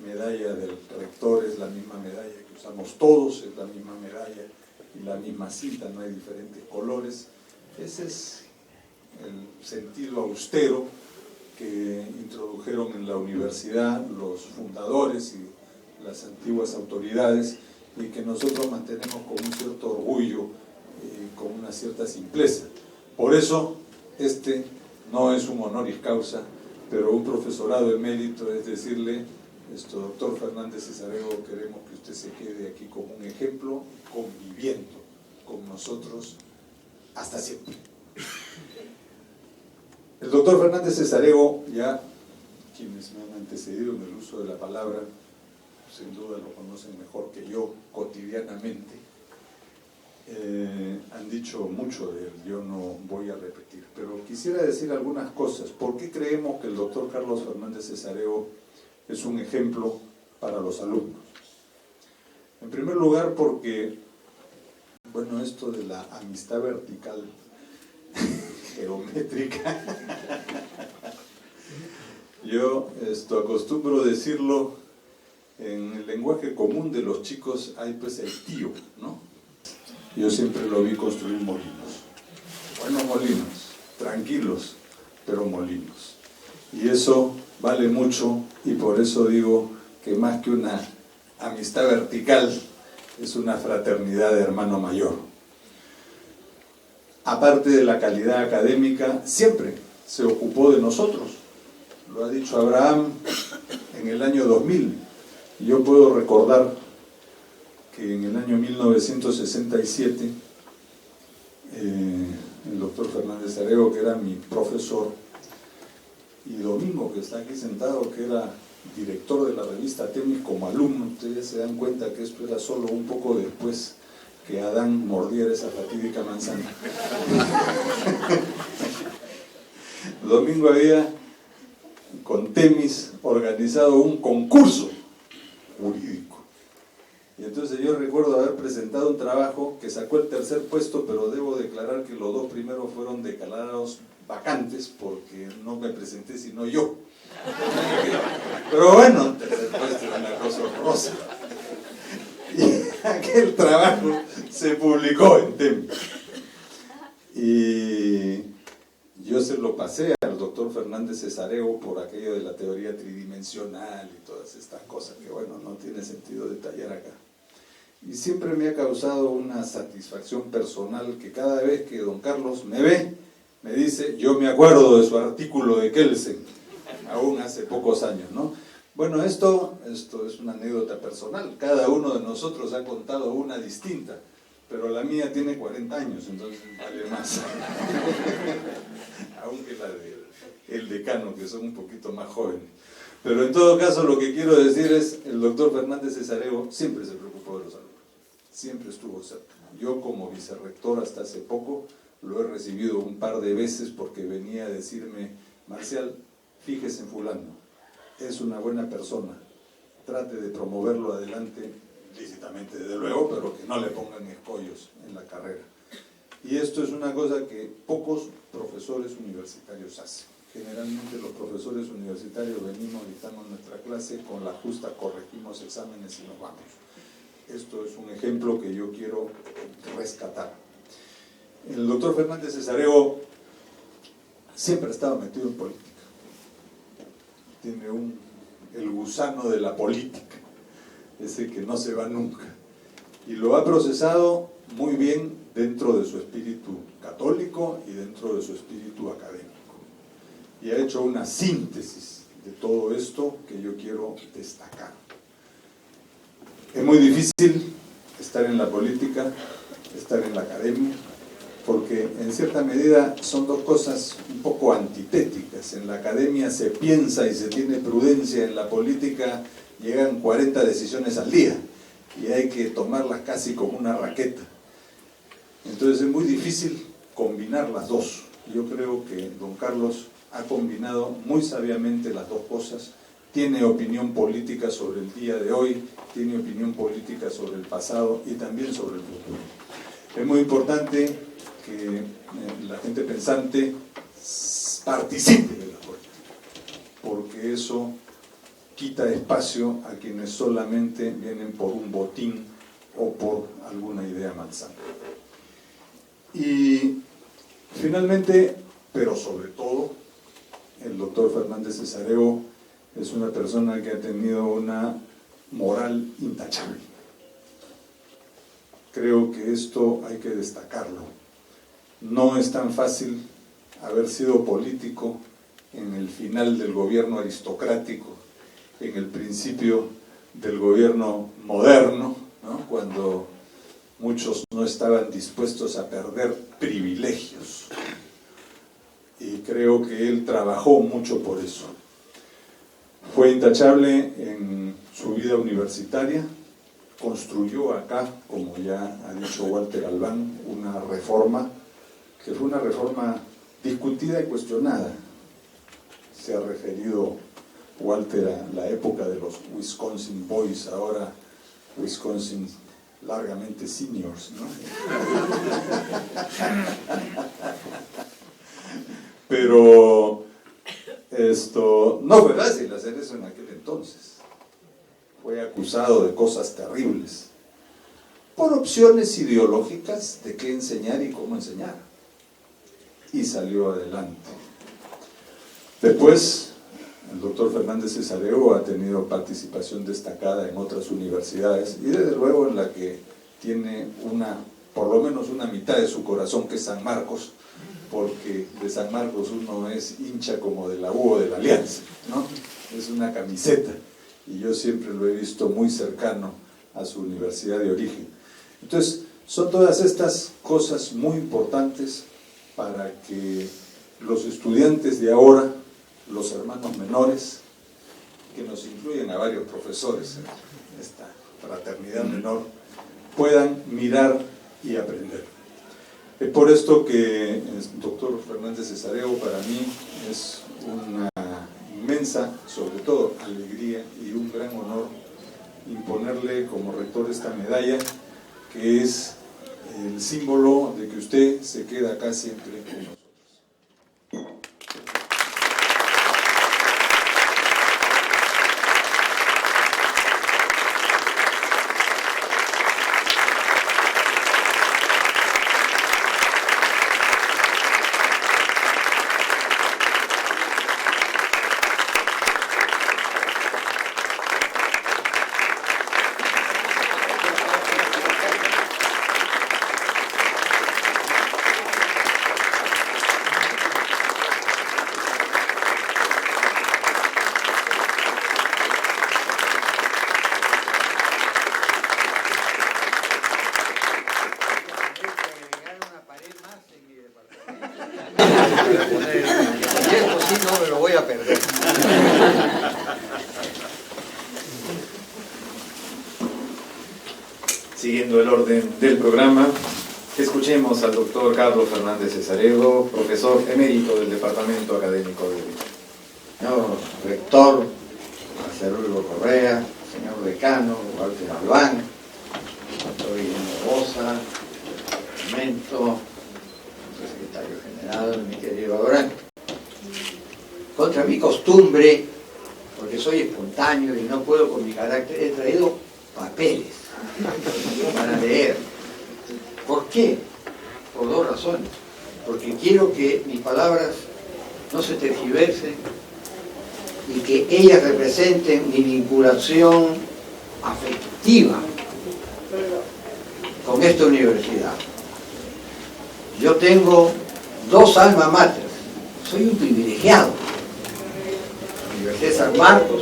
medalla del rector es la misma medalla que usamos todos, es la misma medalla y la misma cinta, no hay diferentes colores. Ese es el sentido austero que introdujeron en la universidad los fundadores y las antiguas autoridades, y que nosotros mantenemos con un cierto orgullo y con una cierta simpleza. Por eso, este no es un honoris causa, pero un profesorado emérito, es decirle, doctor Fernández Cesareo, queremos que usted se quede aquí como un ejemplo, conviviendo con nosotros hasta siempre. El doctor Fernández Cesareo, ya quienes me han antecedido en el uso de la palabra, sin duda lo conocen mejor que yo cotidianamente, han dicho mucho de él, yo no voy a repetir, pero quisiera decir algunas cosas. ¿Por qué creemos que el doctor Carlos Fernández Cesareo es un ejemplo para los alumnos? En primer lugar, porque, bueno, esto de la amistad vertical geométrica, yo acostumbro decirlo en el lenguaje común de los chicos, hay pues el tío, ¿no? Yo siempre lo vi construir molinos, buenos molinos, tranquilos, pero molinos. Y eso vale mucho, y por eso digo que más que una amistad vertical, es una fraternidad de hermano mayor. Aparte de la calidad académica, siempre se ocupó de nosotros. Lo ha dicho Abraham en el año 2000. Yo puedo recordar que en el año 1967, el doctor Fernández Cesareo, que era mi profesor, y Domingo, que está aquí sentado, que era director de la revista Temis, como alumno, ustedes se dan cuenta que esto era solo un poco después que Adán mordiera esa fatídica manzana. Domingo había, con Temis, organizado un concurso jurídico. Y entonces yo recuerdo haber presentado un trabajo que sacó el tercer puesto, pero debo declarar que los dos primeros fueron declarados vacantes porque no me presenté sino yo. Pero bueno, el tercer puesto era una cosa horrorosa. Y aquel trabajo se publicó en Temis. Y yo se lo pasé al doctor Fernández Cesareo por aquello de la teoría tridimensional y todas estas cosas que, bueno, no tiene sentido detallar acá. Y siempre me ha causado una satisfacción personal que cada vez que don Carlos me ve, me dice, yo me acuerdo de su artículo de Kelsen, aún hace pocos años, ¿no? Bueno, esto es una anécdota personal, cada uno de nosotros ha contado una distinta, pero la mía tiene 40 años, entonces vale más. Aunque la del decano, que son un poquito más jóvenes. Pero en todo caso, lo que quiero decir es, el doctor Fernández Cesareo siempre se preocupó de los alumnos, siempre estuvo cerca. Yo como vicerrector hasta hace poco lo he recibido un par de veces porque venía a decirme, Marcial, fíjese en fulano, es una buena persona, trate de promoverlo adelante, lícitamente desde luego, pero que no le pongan escollos en la carrera. Y esto es una cosa que pocos profesores universitarios hacen. Generalmente los profesores universitarios venimos, dictamos nuestra clase, con la justa corregimos exámenes y nos vamos. Esto es un ejemplo que yo quiero rescatar. El doctor Fernández Cesareo siempre ha estado metido en política. Tiene el gusano de la política, ese que no se va nunca. Y lo ha procesado muy bien dentro de su espíritu católico y dentro de su espíritu académico. Y ha hecho una síntesis de todo esto que yo quiero destacar. Es muy difícil estar en la política, estar en la academia, porque en cierta medida son dos cosas un poco antitéticas. En la academia se piensa y se tiene prudencia, en la política llegan 40 decisiones al día y hay que tomarlas casi como una raqueta. Entonces es muy difícil combinar las dos. Yo creo que don Carlos ha combinado muy sabiamente las dos cosas. Tiene opinión política sobre el día de hoy, tiene opinión política sobre el pasado y también sobre el futuro. Es muy importante que la gente pensante participe de la política, porque eso quita espacio a quienes solamente vienen por un botín o por alguna idea malsana. Y finalmente, pero sobre todo, el doctor Fernández Cesareo es una persona que ha tenido una moral intachable. Creo que esto hay que destacarlo. No es tan fácil haber sido político en el final del gobierno aristocrático, en el principio del gobierno moderno, ¿no? Cuando muchos no estaban dispuestos a perder privilegios. Y creo que él trabajó mucho por eso. Fue intachable en su vida universitaria, construyó acá, como ya ha dicho Walter Albán, una reforma, que fue una reforma discutida y cuestionada. Se ha referido Walter a la época de los Wisconsin Boys, ahora Wisconsin largamente seniors, ¿no? Pero no fue fácil hacer eso en aquel entonces. Fue acusado de cosas terribles por opciones ideológicas de qué enseñar y cómo enseñar, y salió adelante. Después, el doctor Fernández Cesareo ha tenido participación destacada en otras universidades, y desde luego en la que tiene por lo menos una mitad de su corazón, que es San Marcos, porque de San Marcos uno es hincha como de la U o de la Alianza, ¿no? Es una camiseta, y yo siempre lo he visto muy cercano a su universidad de origen. Entonces, son todas estas cosas muy importantes para que los estudiantes de ahora, los hermanos menores, que nos incluyen a varios profesores en esta fraternidad menor, puedan mirar y aprender. Es por esto que el doctor Fernández Cesareo para mí es una inmensa, sobre todo, alegría y un gran honor imponerle como rector esta medalla, que es el símbolo de que usted se queda acá siempre con nosotros. Siguiendo el orden del programa, escuchemos al doctor Carlos Fernández Cesareo, profesor emérito del Departamento Académico de Derecho. Señor rector, Marcelo Lugo Correa, señor decano, Walter Albán, doctor Guillermo Bosa, departamento, secretario general, mi querido Abraham. Contra mi costumbre, porque soy espontáneo y no puedo con mi carácter, he traído papeles para leer. ¿Por qué? Por dos razones. Porque quiero que mis palabras no se tergiversen y que ellas representen mi vinculación afectiva con esta universidad. Yo tengo dos alma mater, soy un privilegiado. La Universidad de San Marcos,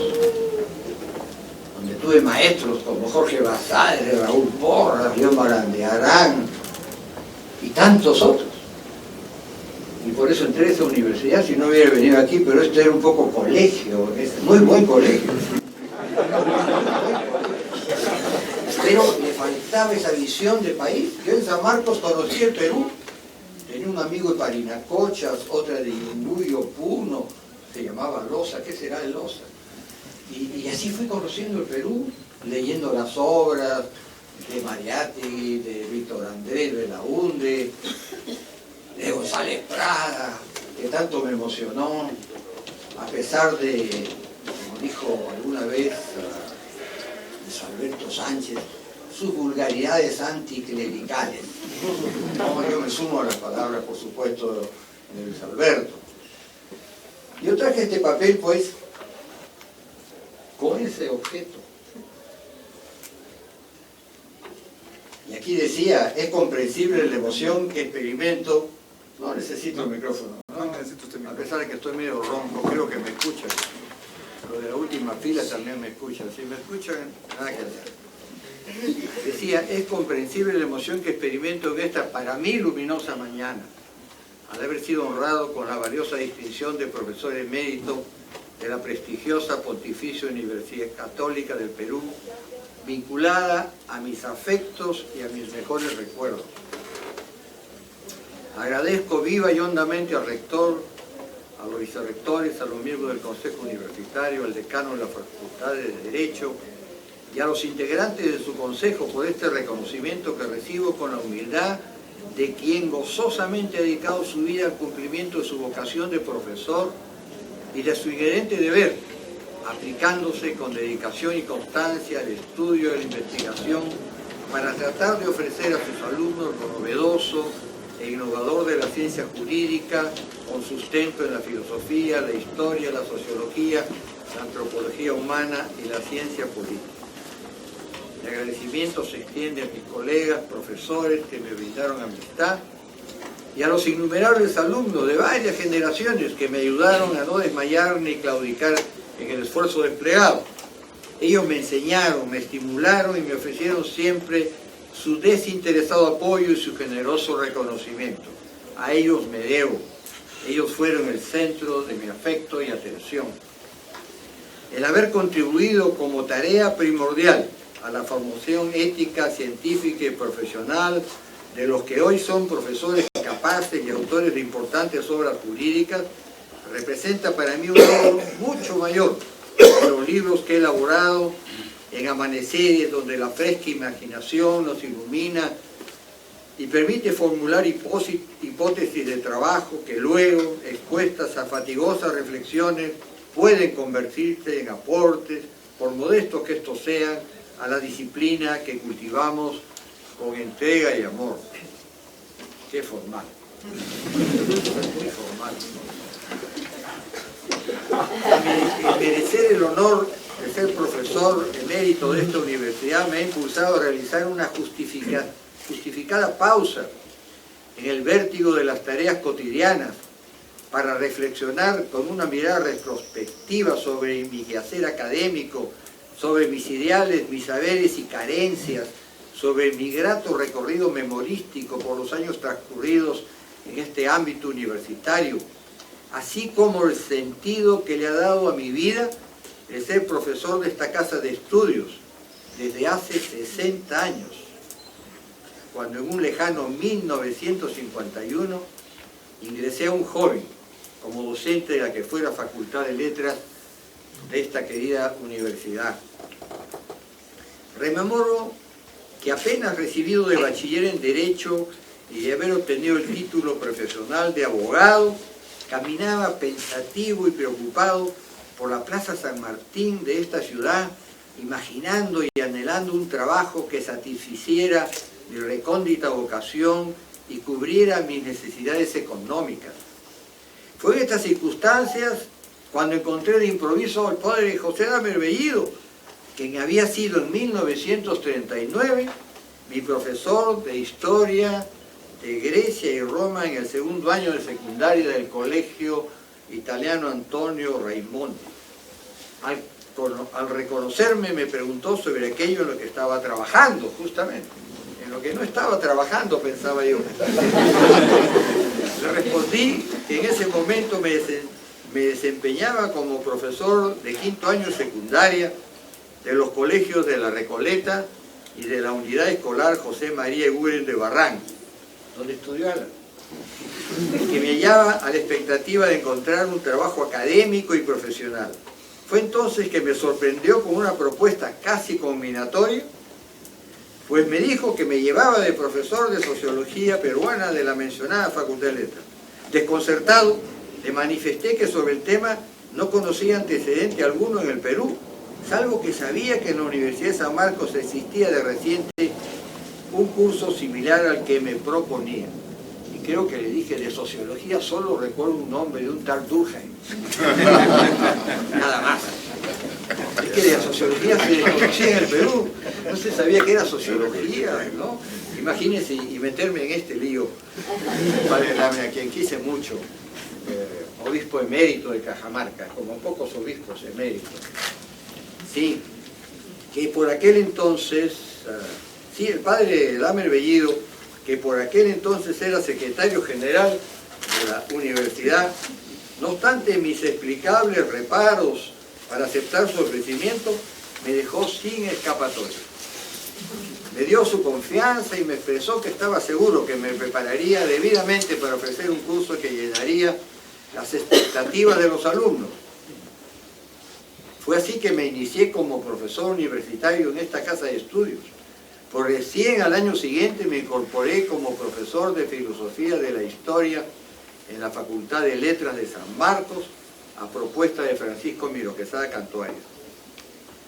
donde tuve maestros como Jorge Basadre, Raúl Porras, León Marandearán y tantos otros. Y por eso entré a esta universidad, si no hubiera venido aquí, pero esto era un poco colegio, es muy buen colegio. Pero le faltaba esa visión de país. Yo en San Marcos conocí el Perú, tenía un amigo de Parinacochas, otra de Yunguyo, Puno, se llamaba Loza, ¿qué será el Loza? Y así fui conociendo el Perú, leyendo las obras de Mariátegui, de Víctor Andrés Belaúnde, de González Prada, que tanto me emocionó, a pesar de, como dijo alguna vez Luis Alberto Sánchez, sus vulgaridades anticlericales. No, yo me sumo a las palabras, por supuesto, de Luis Alberto. Yo traje este papel, pues, con ese objeto. Y aquí decía, es comprensible la emoción que experimento. No necesito el micrófono, ¿no? A pesar de que estoy medio ronco, creo que me escuchan. Lo de la última fila también me escuchan. Si me escuchan, nada que hacer. Decía, es comprensible la emoción que experimento en esta, para mí, luminosa mañana, al haber sido honrado con la valiosa distinción de profesor emérito de la prestigiosa Pontificia Universidad Católica del Perú, vinculada a mis afectos y a mis mejores recuerdos. Agradezco viva y hondamente al rector, a los vicerrectores, a los miembros del Consejo Universitario, al decano de la Facultad de Derecho y a los integrantes de su consejo por este reconocimiento que recibo con la humildad de quien gozosamente ha dedicado su vida al cumplimiento de su vocación de profesor y de su inherente deber, aplicándose con dedicación y constancia al estudio y a la investigación para tratar de ofrecer a sus alumnos lo novedoso e innovador de la ciencia jurídica, con sustento en la filosofía, la historia, la sociología, la antropología humana y la ciencia política. El agradecimiento se extiende a mis colegas, profesores que me brindaron amistad y a los innumerables alumnos de varias generaciones que me ayudaron a no desmayar ni claudicar en el esfuerzo desplegado. Ellos me enseñaron, me estimularon y me ofrecieron siempre su desinteresado apoyo y su generoso reconocimiento. A ellos me debo. Ellos fueron el centro de mi afecto y atención. El haber contribuido como tarea primordial a la formación ética, científica y profesional de los que hoy son profesores capaces y autores de importantes obras jurídicas, representa para mí un logro mucho mayor que los libros que he elaborado en amaneceres donde la fresca imaginación nos ilumina y permite formular hipótesis de trabajo que luego, expuestas a fatigosas reflexiones, pueden convertirse en aportes, por modestos que estos sean, a la disciplina que cultivamos con entrega y amor. Qué formal. Muy formal. Merecer el honor de ser profesor emérito de esta universidad me ha impulsado a realizar una justificada pausa en el vértigo de las tareas cotidianas para reflexionar con una mirada retrospectiva sobre mi quehacer académico, sobre mis ideales, mis saberes y carencias, sobre mi grato recorrido memorístico por los años transcurridos en este ámbito universitario, así como el sentido que le ha dado a mi vida el ser profesor de esta casa de estudios desde hace 60 años, cuando en un lejano 1951 ingresé a un joven como docente de la que fue la Facultad de Letras de esta querida universidad. Rememoro que apenas recibido de bachiller en Derecho y de haber obtenido el título profesional de abogado, caminaba pensativo y preocupado por la Plaza San Martín de esta ciudad, imaginando y anhelando un trabajo que satisficiera mi recóndita vocación y cubriera mis necesidades económicas. Fue en estas circunstancias cuando encontré de improviso al padre José Damer Bellido, quien había sido en 1939 mi profesor de Historia de Grecia y Roma en el segundo año de secundaria del Colegio Italiano Antonio Raimondi. Al reconocerme me preguntó sobre aquello en lo que estaba trabajando, justamente. En lo que no estaba trabajando, pensaba yo. Le respondí que en ese momento me desempeñaba como profesor de quinto año de secundaria de los colegios de La Recoleta y de la unidad escolar José María Eguren de Barranco, donde estudió Alan, que me hallaba a la expectativa de encontrar un trabajo académico y profesional. Fue entonces que me sorprendió con una propuesta casi combinatoria, pues me dijo que me llevaba de profesor de Sociología Peruana de la mencionada Facultad de Letras. Desconcertado, le manifesté que sobre el tema no conocía antecedente alguno en el Perú, salvo que sabía que en la Universidad de San Marcos existía de reciente un curso similar al que me proponía, y creo que le dije, de sociología solo recuerdo un nombre de un tal Durkheim. Nada más. Es que de la sociología se desconocía en el Perú, no se sabía que era sociología, ¿no? Imagínense, y meterme en este lío, padre Dame, a quien quise mucho, obispo emérito de Cajamarca, como pocos obispos eméritos. Sí, que por aquel entonces, sí, el padre Damer Bellido, que por aquel entonces era secretario general de la universidad, no obstante mis explicables reparos para aceptar su ofrecimiento, me dejó sin escapatoria. Me dio su confianza y me expresó que estaba seguro que me prepararía debidamente para ofrecer un curso que llenaría las expectativas de los alumnos. Fue así que me inicié como profesor universitario en esta casa de estudios. Por recién al año siguiente me incorporé como profesor de filosofía de la historia en la Facultad de Letras de San Marcos, a propuesta de Francisco Miro Quesada Cantuaria.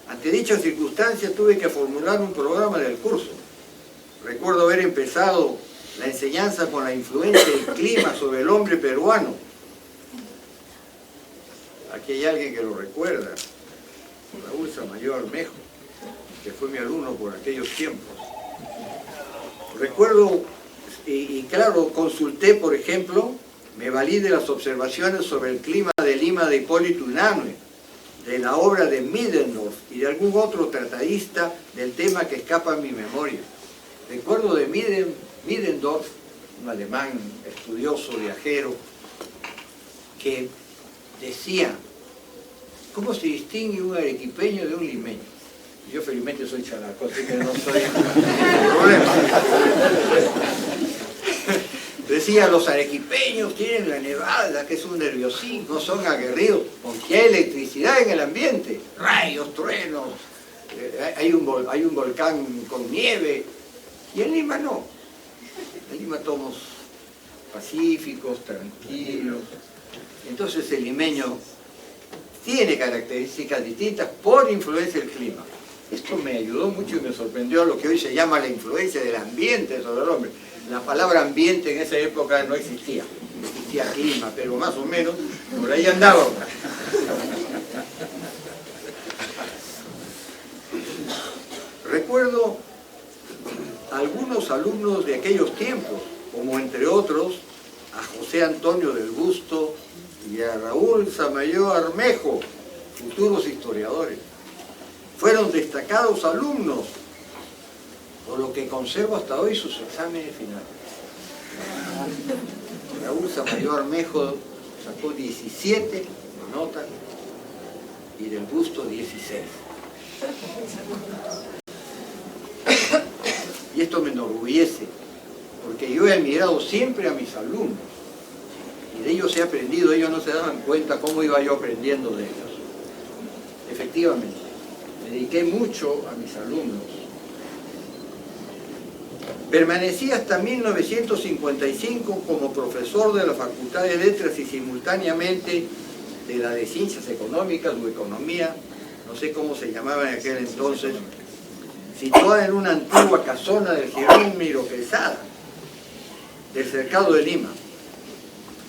Ante dicha circunstancia tuve que formular un programa del curso. Recuerdo haber empezado la enseñanza con la influencia del clima sobre el hombre peruano. Aquí hay alguien que lo recuerda, Raúl Samayoa Armejo, que fue mi alumno por aquellos tiempos. Recuerdo, y claro, consulté, por ejemplo, me valí de las observaciones sobre el clima de Lima de Hipólito Unanue, de la obra de Middendorf y de algún otro tratadista del tema que escapa a mi memoria. Recuerdo de Middendorf, un alemán estudioso, viajero, que decía, ¿cómo se distingue un arequipeño de un limeño? Yo felizmente soy chalaco, así que no soy problema. Decía, los arequipeños tienen la nevada, que es un nerviosismo, son aguerridos, porque hay electricidad en el ambiente, rayos, truenos, hay un volcán con nieve, y en Lima no. En Lima somos pacíficos, tranquilos. Entonces el limeño tiene características distintas por influencia del clima. Esto me ayudó mucho y me sorprendió lo que hoy se llama la influencia del ambiente sobre el hombre. La palabra ambiente en esa época no existía, existía clima, pero más o menos por ahí andaba. Recuerdo algunos alumnos de aquellos tiempos, como entre otros a José Antonio del Busto y a Raúl Samayoa Armejo, futuros historiadores. Fueron destacados alumnos, por lo que conservo hasta hoy sus exámenes finales. Raúl Samayoa Armejo sacó 17 de nota y del Busto 16. Y esto me enorgullece, porque yo he admirado siempre a mis alumnos, y de ellos he aprendido, ellos no se daban cuenta cómo iba yo aprendiendo de ellos. Efectivamente, me dediqué mucho a mis alumnos. Permanecí hasta 1955 como profesor de la Facultad de Letras y simultáneamente de la de Ciencias Económicas o Economía, no sé cómo se llamaba en aquel entonces, situada en una antigua casona del Girón Miro Quesada, del cercado de Lima.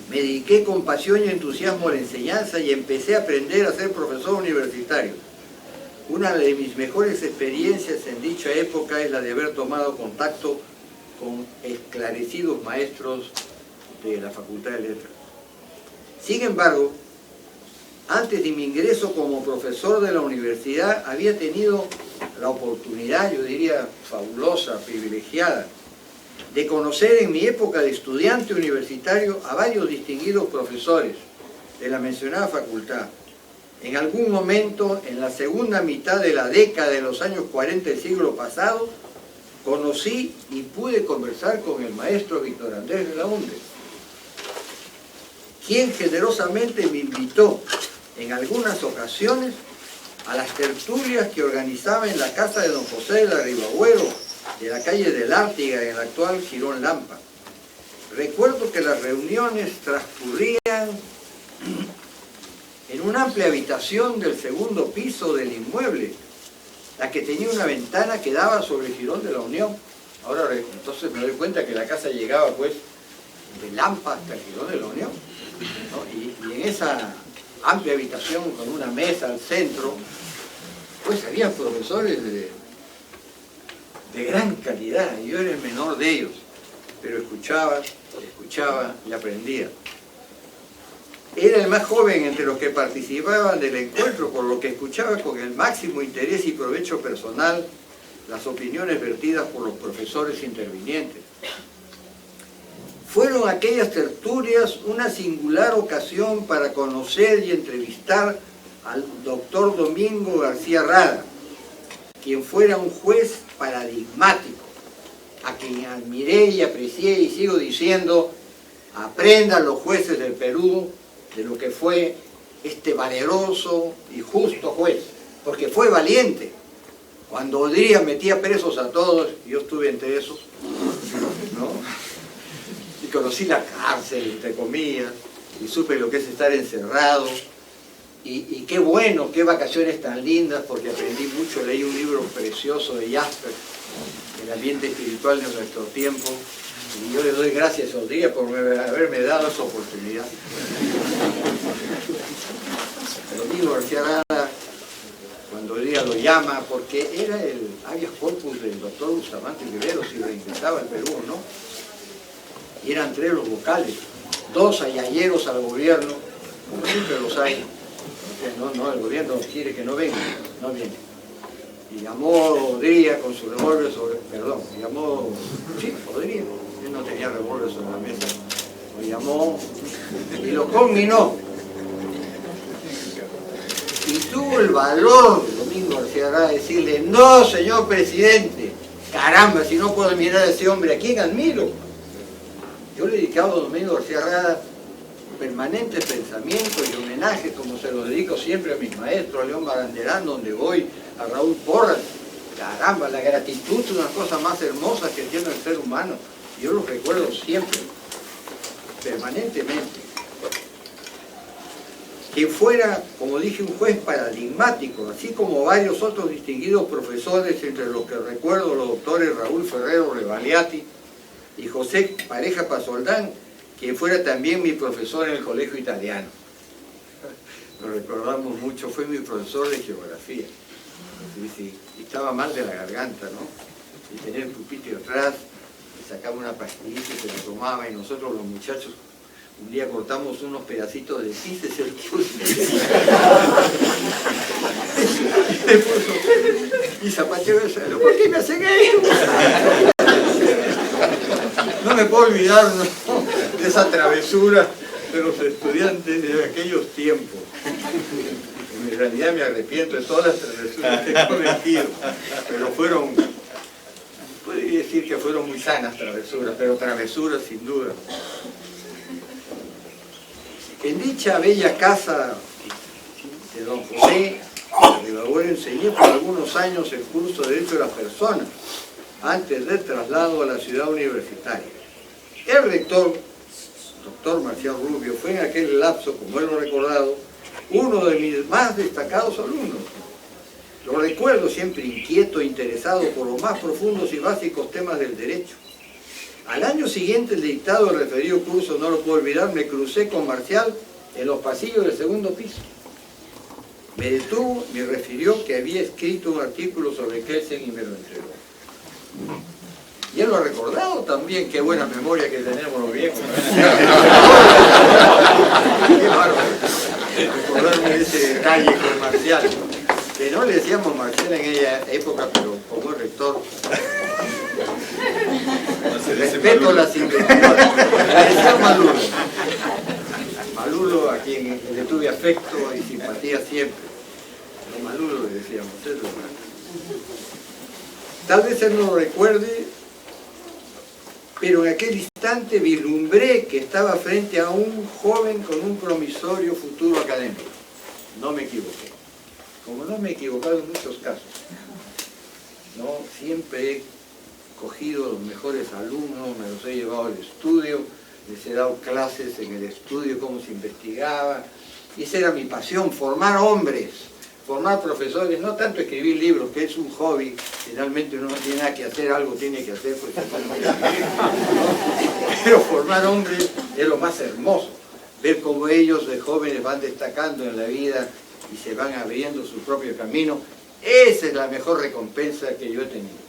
Me dediqué con pasión y entusiasmo a la enseñanza y empecé a aprender a ser profesor universitario. Una de mis mejores experiencias en dicha época es la de haber tomado contacto con esclarecidos maestros de la Facultad de Letras. Sin embargo, antes de mi ingreso como profesor de la universidad, había tenido la oportunidad, yo diría fabulosa, privilegiada, de conocer en mi época de estudiante universitario a varios distinguidos profesores de la mencionada facultad. En algún momento, en la segunda mitad de la década de los años 40 del siglo pasado, conocí y pude conversar con el maestro Víctor Andrés Belaunde, quien generosamente me invitó en algunas ocasiones a las tertulias que organizaba en la casa de don José de la Ribagüero, de la calle del Ártiga, en el actual Girón Lampa. Recuerdo que las reuniones transcurrían en una amplia habitación del segundo piso del inmueble, la que tenía una ventana que daba sobre el Girón de la Unión. Ahora entonces me doy cuenta que la casa llegaba pues de Lampa hasta el Girón de la Unión, ¿no? Y en esa amplia habitación con una mesa al centro, pues había profesores de gran calidad, y yo era el menor de ellos, pero escuchaba y aprendía. Era el más joven entre los que participaban del encuentro, por lo que escuchaba con el máximo interés y provecho personal las opiniones vertidas por los profesores intervinientes. Fueron aquellas tertulias una singular ocasión para conocer y entrevistar al doctor Domingo García Rada, quien fuera un juez paradigmático, a quien admiré y aprecié y sigo diciendo, aprendan los jueces del Perú de lo que fue este valeroso y justo juez, porque fue valiente. Cuando Odría metía presos a todos, yo estuve entre esos, ¿no? Y conocí la cárcel, entre comillas, y supe lo que es estar encerrado, y qué bueno, qué vacaciones tan lindas, porque aprendí mucho, leí un libro precioso de Jasper, El ambiente espiritual de nuestro tiempo, y yo le doy gracias a Odría por haberme dado esa oportunidad. Domingo García Rada, cuando Odría lo llama, porque era el habeas corpus del doctor Bustamante Rivero, si reingresaba al Perú o no, y eran 3 los vocales, 2 ayalleros al gobierno, como siempre los hay. No, el gobierno quiere que no venga, no viene. Y llamó Odría con su revólver Odría, él no tenía revólver sobre la mesa, lo llamó y lo conminó. Y tuvo el valor, Domingo García Rada, de decirle, no, señor presidente, caramba, si no puedo mirar a ese hombre, ¿a quién admiro? Yo le he dedicado a Domingo García Rada permanentes pensamientos y homenajes, como se los dedico siempre a mis maestros, a León Baranderán, donde voy, a Raúl Porras. Caramba, la gratitud es una de las cosas más hermosas que tiene el ser humano. Yo los recuerdo siempre, permanentemente. Que fuera, como dije, un juez paradigmático, así como varios otros distinguidos profesores, entre los que recuerdo los doctores Raúl Ferrero Revaliati y José Pareja Pasoldán, quien fuera también mi profesor en el colegio italiano. Lo recordamos mucho, fue mi profesor de geografía. Sí, y estaba mal de la garganta, ¿no? Y tenía el pupitre atrás, y sacaba una pastillita y se la tomaba, y nosotros los muchachos un día cortamos unos pedacitos de pis de y zapateo de salud, ¿por qué me hacen eso? No me puedo olvidar, ¿no?, de esa travesura de los estudiantes de aquellos tiempos. En realidad me arrepiento de todas las travesuras que he cometido, pero fueron, podría decir que fueron muy sanas travesuras, pero travesuras sin duda. En dicha bella casa de don José Ribagüero enseñé por algunos años el curso de Derecho de las Personas, antes del traslado a la ciudad universitaria. El rector, doctor Marcial Rubio, fue en aquel lapso, como él lo ha recordado, uno de mis más destacados alumnos. Lo recuerdo siempre inquieto e interesado por los más profundos y básicos temas del derecho. Al año siguiente, el dictado del referido curso, no lo puedo olvidar, me crucé con Marcial en los pasillos del segundo piso. Me detuvo, me refirió que había escrito un artículo sobre Kelsen y me lo entregó. Y él lo ha recordado también, qué buena memoria que tenemos los viejos. Qué bárbaro recordarme ese detalle con Marcial, que no le decíamos Marcial en aquella época, pero como el rector, respeto las investigaciones. Le decía Malulo. Malulo, a quien le tuve afecto y simpatía siempre. A Malulo le decíamos, eso. Tal vez él no lo recuerde, pero en aquel instante vislumbré que estaba frente a un joven con un promisorio futuro académico. No me equivoqué, como no me he equivocado en muchos casos. ¿No? Siempre he cogido los mejores alumnos, me los he llevado al estudio, les he dado clases en el estudio, cómo se investigaba, y esa era mi pasión, formar hombres, formar profesores, no tanto escribir libros, que es un hobby, finalmente uno no tiene nada que hacer, algo tiene que hacer, pues, pero formar hombres es lo más hermoso, ver cómo ellos de jóvenes van destacando en la vida y se van abriendo su propio camino, esa es la mejor recompensa que yo he tenido.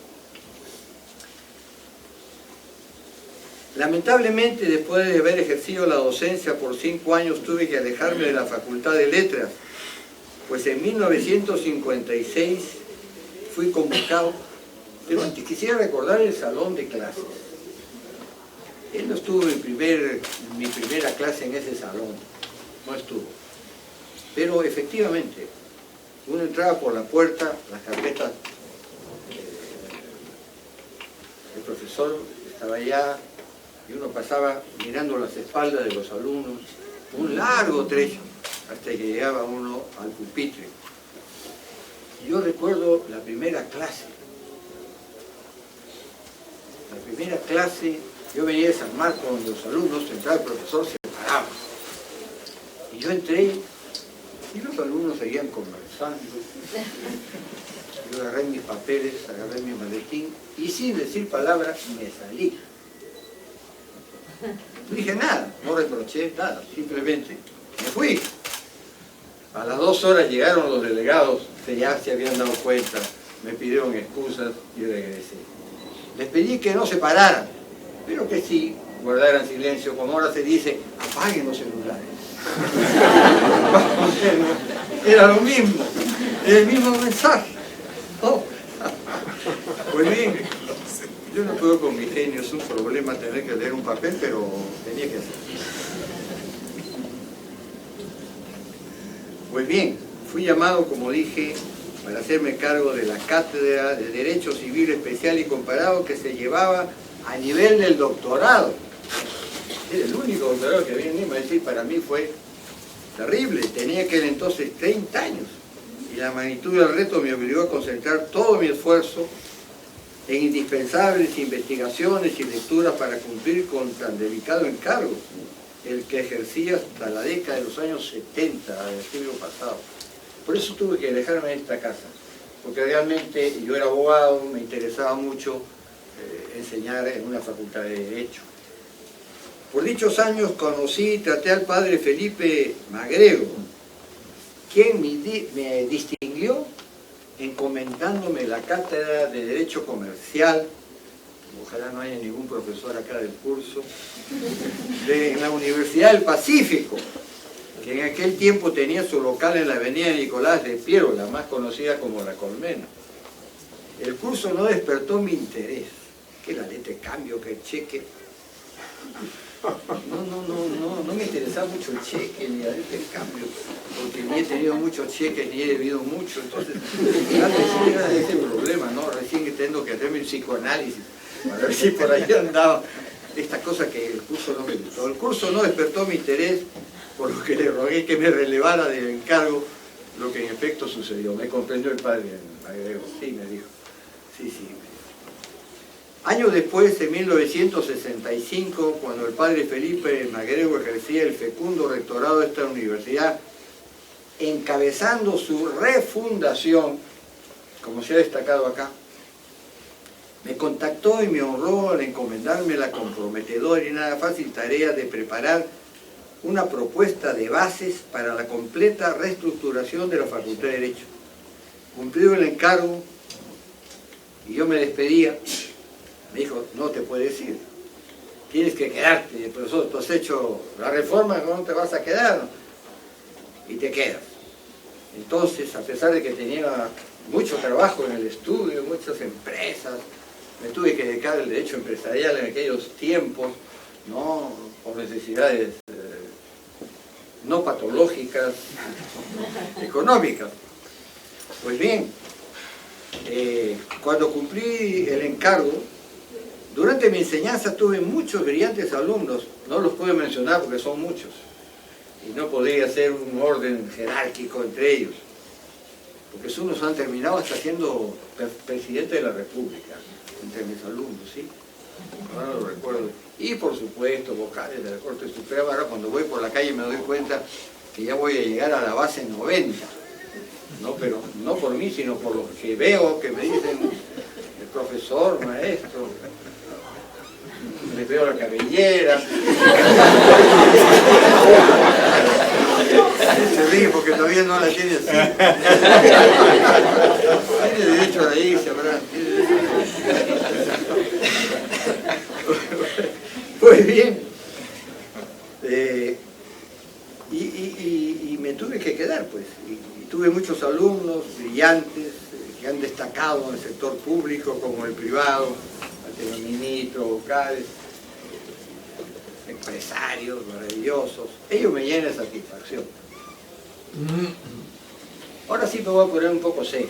Lamentablemente, después de haber ejercido la docencia por 5 años, tuve que alejarme de la Facultad de Letras, pues en 1956 fui convocado, pero antes quisiera recordar el salón de clases. Él no estuvo en mi primera clase en ese salón, no estuvo. Pero efectivamente, uno entraba por la puerta, las carpetas, el profesor estaba allá, y uno pasaba mirando las espaldas de los alumnos, un largo trecho, hasta que llegaba uno al pupitre. Yo recuerdo la primera clase. La primera clase, yo venía de San Marcos, donde los alumnos, entraba el profesor, se paraba. Y yo entré, y los alumnos seguían conversando. Yo agarré mis papeles, agarré mi maletín, y sin decir palabra, me salí. No dije nada, no reproché nada, simplemente me fui. A las 2 horas llegaron los delegados que ya se habían dado cuenta, me pidieron excusas y regresé. Les pedí que no se pararan, pero que sí guardaran silencio, como ahora se dice, apaguen los celulares. Era lo mismo, era el mismo mensaje. Oh. Pues bien, yo no puedo con mi genio, es un problema tener que leer un papel, pero tenía que hacerlo. Pues bien, fui llamado, como dije, para hacerme cargo de la cátedra de Derecho Civil Especial y Comparado que se llevaba a nivel del doctorado. Era el único doctorado que había en Lima, es decir, para mí fue terrible. Tenía aquel entonces 30 años y la magnitud del reto me obligó a concentrar todo mi esfuerzo en indispensables investigaciones y lecturas para cumplir con tan delicado encargo, el que ejercía hasta la década de los años 70 del siglo pasado. Por eso tuve que alejarme de esta casa, porque realmente yo era abogado, me interesaba mucho enseñar en una facultad de Derecho. Por dichos años conocí y traté al padre Felipe Magrego, quien me distinguió encomendándome la cátedra de Derecho Comercial, ojalá no haya ningún profesor acá del curso, en la Universidad del Pacífico, que en aquel tiempo tenía su local en la avenida Nicolás de Piero, la más conocida como La Colmena. El curso no despertó mi interés, que la letra de cambio, que el cheque. No me interesaba mucho el cheque ni la letra de cambio, porque ni he tenido muchos cheques ni he debido mucho, entonces era ese problema, ¿no? Recién tengo que hacerme un psicoanálisis para ver si por ahí andaba esta cosa que el curso no me gustó. El curso no despertó mi interés, por lo que le rogué que me relevara del encargo, lo que en efecto sucedió. Me comprendió el padre Magrego, sí, me dijo, sí. Años después, en 1965, cuando el padre Felipe Magrego ejercía el fecundo rectorado de esta universidad, encabezando su refundación, como se ha destacado acá, me contactó y me honró al encomendarme la comprometedora y nada fácil tarea de preparar una propuesta de bases para la completa reestructuración de la Facultad de Derecho. Cumplido el encargo, y yo me despedía, me dijo, no te puedes ir, tienes que quedarte, profesor, tú has hecho la reforma, no te vas a quedar, y te quedas. Entonces, a pesar de que tenía mucho trabajo en el estudio, muchas empresas, me tuve que dedicar al derecho empresarial en aquellos tiempos, ¿no? Por necesidades no patológicas, económicas. Pues bien, cuando cumplí el encargo, durante mi enseñanza tuve muchos brillantes alumnos, no los puedo mencionar porque son muchos, y no podría hacer un orden jerárquico entre ellos, porque unos han terminado hasta siendo presidente de la República, entre mis alumnos, ¿sí? Ahora lo recuerdo. Y por supuesto, vocales de la Corte Suprema. Ahora cuando voy por la calle me doy cuenta que ya voy a llegar a la base 90. no, pero no por mí, sino por lo que veo, que me dicen el profesor, maestro, les veo la cabellera. Se ríe porque todavía no la tiene así. Tiene derecho a irse, ¿verdad? Pues bien, y me tuve que quedar, pues, y tuve muchos alumnos brillantes que han destacado en el sector público como el privado, ministros, vocales, empresarios maravillosos. Ellos me llenan de satisfacción. Ahora sí me voy a poner un poco serio,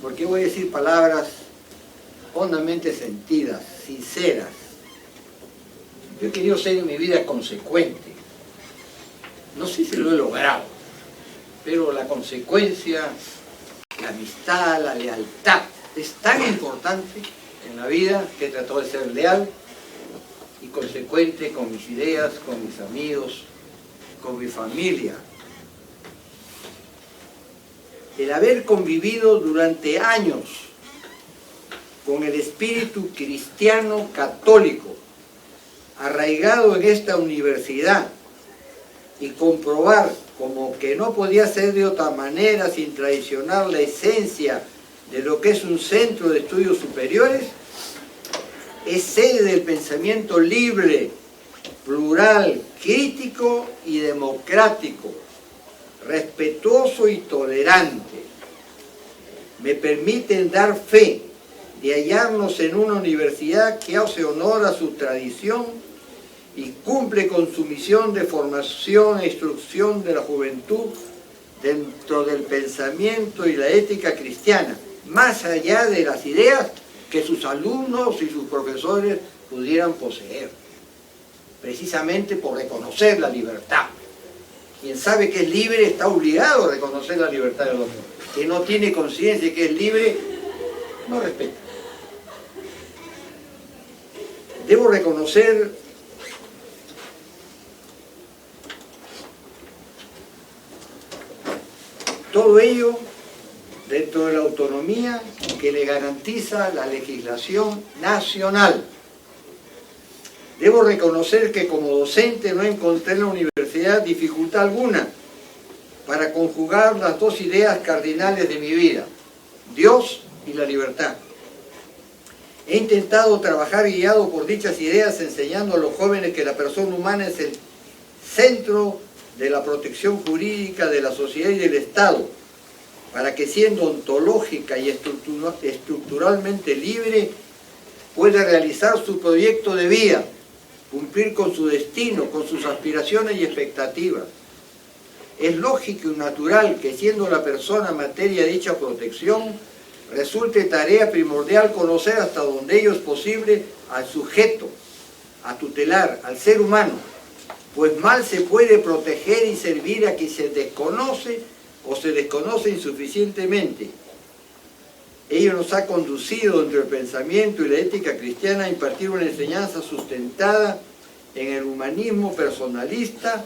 porque voy a decir palabras hondamente sentidas, sinceras. Yo he querido ser en mi vida consecuente. No sé si lo he logrado, pero la consecuencia, la amistad, la lealtad es tan importante en la vida que he tratado de ser leal y consecuente con mis ideas, con mis amigos, con mi familia. El haber convivido durante años con el espíritu cristiano católico arraigado en esta universidad y comprobar como que no podía ser de otra manera sin traicionar la esencia de lo que es un centro de estudios superiores, es sede del pensamiento libre, plural, crítico y democrático, respetuoso y tolerante. Me permiten dar fe de hallarnos en una universidad que hace honor a su tradición y cumple con su misión de formación e instrucción de la juventud dentro del pensamiento y la ética cristiana, más allá de las ideas que sus alumnos y sus profesores pudieran poseer, precisamente por reconocer la libertad. Quien sabe que es libre está obligado a reconocer la libertad del otro. Quien no tiene conciencia de que es libre, no respeta. Debo reconocer todo ello dentro de la autonomía que le garantiza la legislación nacional. Debo reconocer que como docente no encontré en la universidad dificultad alguna para conjugar las dos ideas cardinales de mi vida, Dios y la libertad. He intentado trabajar guiado por dichas ideas, enseñando a los jóvenes que la persona humana es el centro de la protección jurídica de la sociedad y del Estado, para que siendo ontológica y estructuralmente libre, pueda realizar su proyecto de vida, cumplir con su destino, con sus aspiraciones y expectativas. Es lógico y natural que siendo la persona materia de dicha protección, resulte tarea primordial conocer hasta donde ello es posible al sujeto, a tutelar, al ser humano, pues mal se puede proteger y servir a quien se desconoce o se desconoce insuficientemente. Ello nos ha conducido entre el pensamiento y la ética cristiana a impartir una enseñanza sustentada en el humanismo personalista,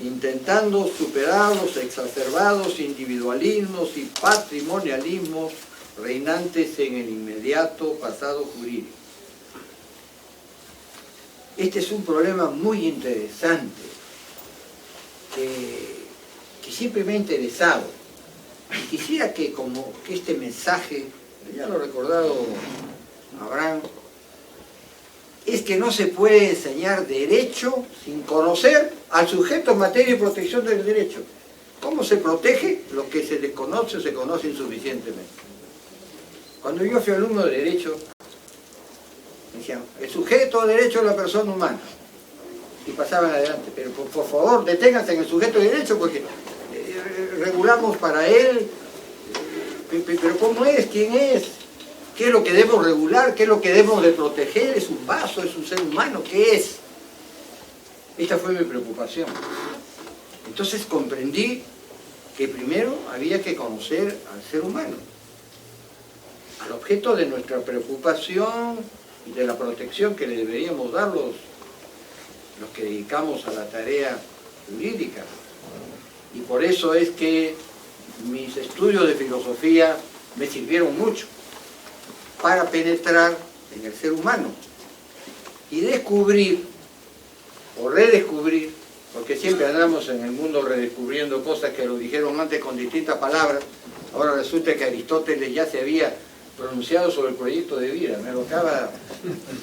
intentando superar los exacerbados individualismos y patrimonialismos reinantes en el inmediato pasado jurídico. Este es un problema muy interesante que siempre me ha interesado. Y quisiera que este mensaje, ya lo ha recordado Abraham, es que no se puede enseñar derecho sin conocer al sujeto en materia de protección del derecho. ¿Cómo se protege lo que se desconoce o se conoce insuficientemente? Cuando yo fui alumno de Derecho, me decían, el sujeto de derecho es la persona humana. Y pasaban adelante, pero por favor, deténganse en el sujeto de derecho porque regulamos para él, pero ¿cómo es? ¿Quién es? ¿Qué es lo que debemos regular? ¿Qué es lo que debemos de proteger? ¿Es un vaso? ¿Es un ser humano? ¿Qué es? Esta fue mi preocupación. Entonces comprendí que primero había que conocer al ser humano, al objeto de nuestra preocupación y de la protección que le deberíamos dar los que dedicamos a la tarea jurídica. Y por eso es que mis estudios de filosofía me sirvieron mucho para penetrar en el ser humano y descubrir o redescubrir, porque siempre andamos en el mundo redescubriendo cosas que lo dijeron antes con distintas palabras. Ahora resulta que Aristóteles ya se había pronunciado sobre el proyecto de vida.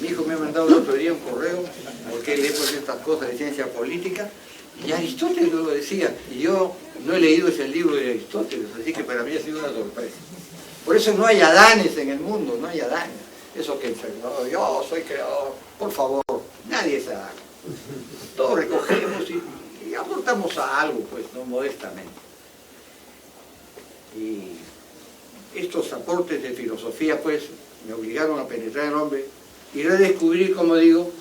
Mi hijo me ha mandado el otro día un correo, porque él lee pues estas cosas de ciencia política, y Aristóteles lo decía, y yo no he leído ese libro de Aristóteles, así que para mí ha sido una sorpresa. Por eso no hay Adanes en el mundo, no hay Adanes. Eso que no, yo soy creador, por favor, nadie es Adán. Todos recogemos y aportamos a algo, pues, no modestamente. Y estos aportes de filosofía, pues, me obligaron a penetrar en el hombre y redescubrir, como digo,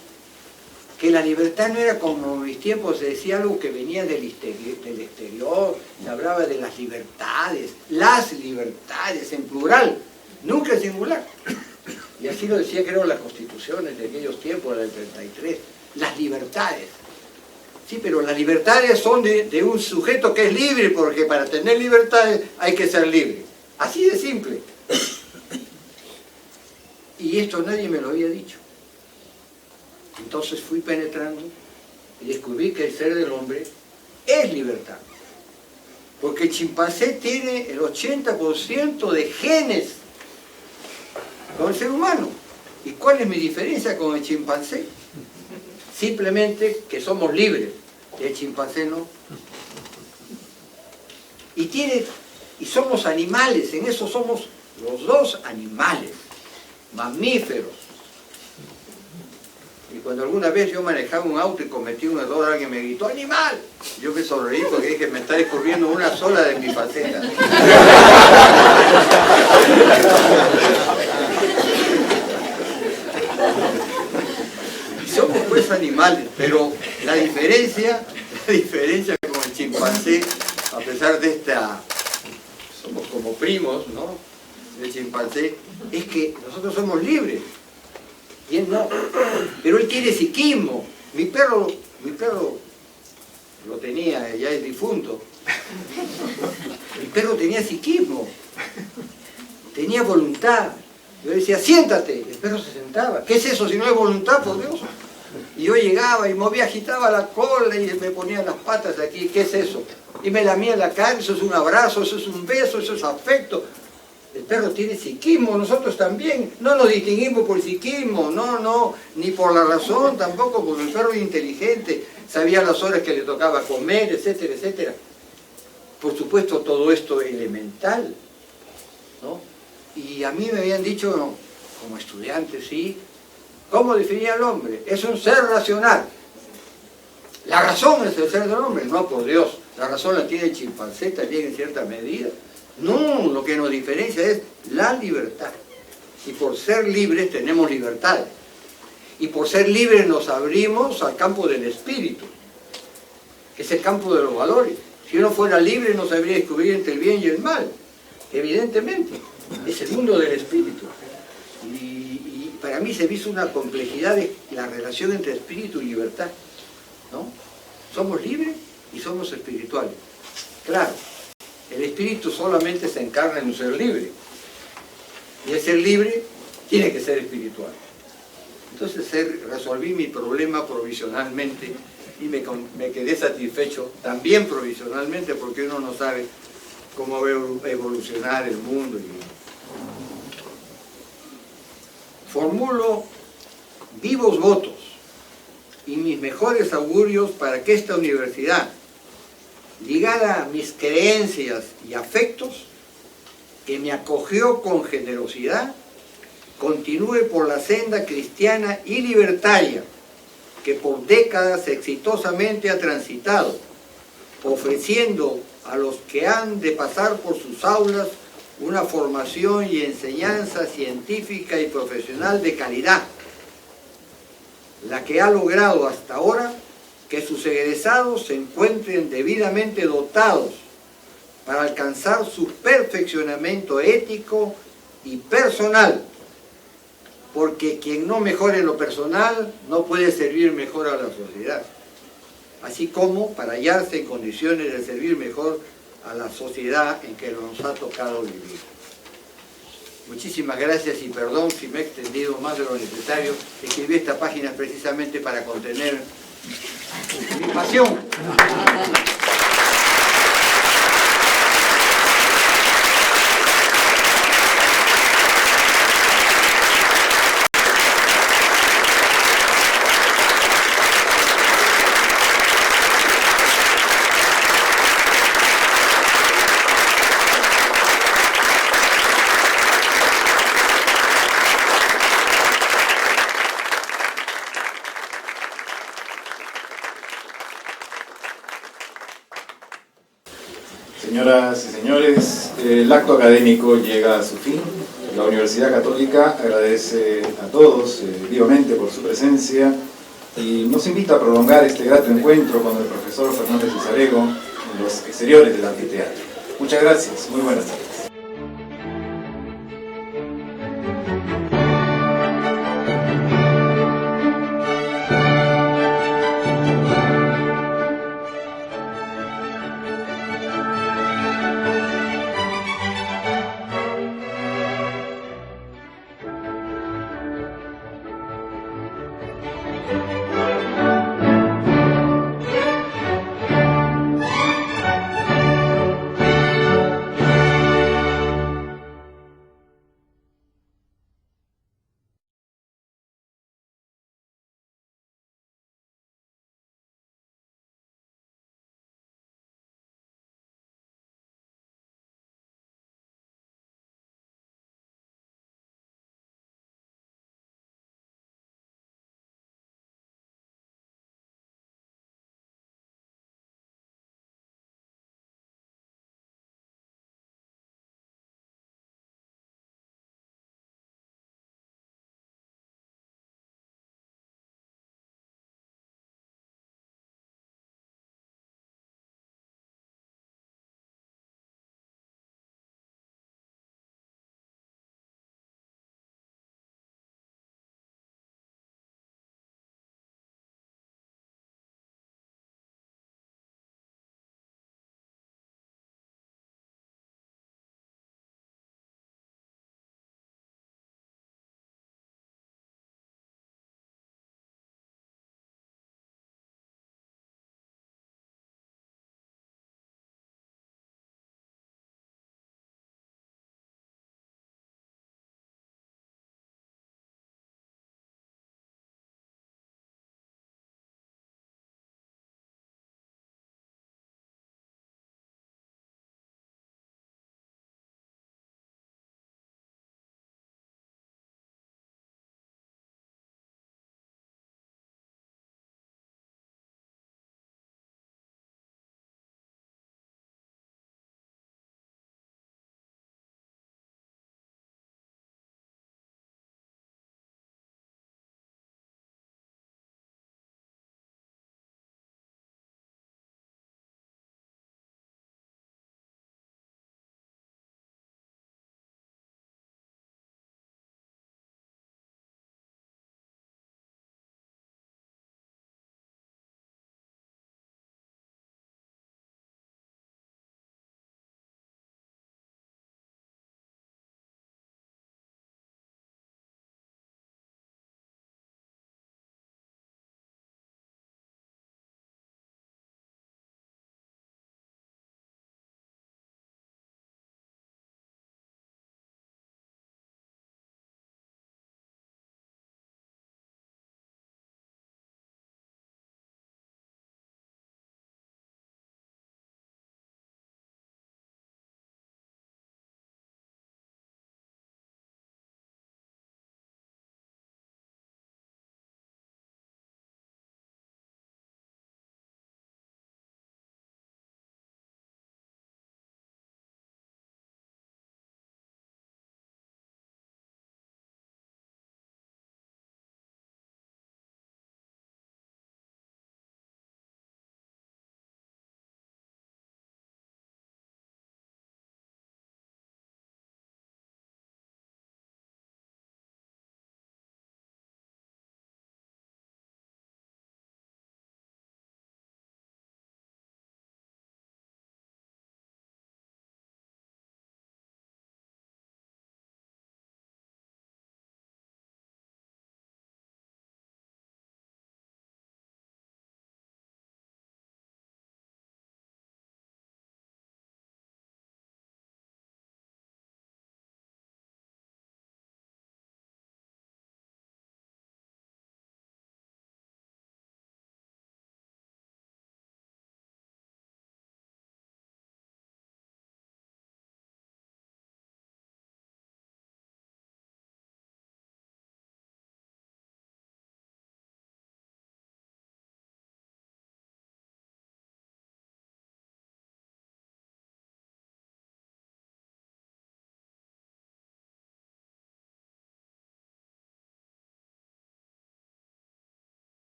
que la libertad no era como en mis tiempos, se decía algo que venía del exterior, se hablaba de las libertades en plural, nunca en singular. Y así lo decía, creo, las constituciones de aquellos tiempos, la del 33, las libertades. Sí, pero las libertades son de un sujeto que es libre, porque para tener libertades hay que ser libre. Así de simple. Y esto nadie me lo había dicho. Entonces fui penetrando y descubrí que el ser del hombre es libertad. Porque el chimpancé tiene el 80% de genes con el ser humano. ¿Y cuál es mi diferencia con el chimpancé? Simplemente que somos libres, y el chimpancé no. Y somos animales, en eso somos los dos animales, mamíferos. Y cuando alguna vez yo manejaba un auto y cometí un error, alguien me gritó ¡animal! Yo me sonreí porque dije, me está descubriendo una sola de mis facetas. Y somos pues animales, pero la diferencia con el chimpancé, a pesar de somos como primos, ¿no?, del chimpancé, es que nosotros somos libres. Y él no, pero él tiene psiquismo. Mi perro lo tenía, ya es difunto. Mi perro tenía psiquismo, tenía voluntad. Yo decía, siéntate, y el perro se sentaba. ¿Qué es eso si no hay voluntad, por Dios? Y yo llegaba y movía, agitaba la cola y me ponía las patas aquí. ¿Qué es eso? Y me lamía la cara. Eso es un abrazo, eso es un beso, eso es afecto. El perro tiene psiquismo, nosotros también. No nos distinguimos por el psiquismo, no, ni por la razón tampoco, porque el perro es inteligente, sabía las horas que le tocaba comer, etcétera, etcétera. Por supuesto, todo esto es elemental, ¿no? Y a mí me habían dicho, como estudiante, ¿sí?, ¿cómo definía al hombre? Es un ser racional. La razón es el ser del hombre. No, por Dios, la razón la tiene el chimpancé también en cierta medida. No, lo que nos diferencia es la libertad. Y por ser libres tenemos libertad. Y por ser libres nos abrimos al campo del espíritu, que es el campo de los valores. Si uno fuera libre no sabría descubrir entre el bien y el mal. Evidentemente, es el mundo del espíritu. Y para mí se me hizo una complejidad de la relación entre espíritu y libertad, ¿no? Somos libres y somos espirituales. Claro. El espíritu solamente se encarna en un ser libre. Y el ser libre tiene que ser espiritual. Entonces resolví mi problema provisionalmente y me quedé satisfecho también provisionalmente, porque uno no sabe cómo va a evolucionar el mundo. Formulo vivos votos y mis mejores augurios para que esta universidad, ligada a mis creencias y afectos, que me acogió con generosidad, continúe por la senda cristiana y libertaria que por décadas exitosamente ha transitado, ofreciendo a los que han de pasar por sus aulas una formación y enseñanza científica y profesional de calidad, la que ha logrado hasta ahora que sus egresados se encuentren debidamente dotados para alcanzar su perfeccionamiento ético y personal, porque quien no mejore en lo personal no puede servir mejor a la sociedad, así como para hallarse en condiciones de servir mejor a la sociedad en que nos ha tocado vivir. Muchísimas gracias y perdón si me he extendido más de lo necesario. Escribí esta página precisamente para contener mi pasión. Señoras y señores, el acto académico llega a su fin. La Universidad Católica agradece a todos vivamente por su presencia y nos invita a prolongar este grato encuentro con el profesor Fernández Cesarego en los exteriores del anfiteatro. Muchas gracias, muy buenas tardes.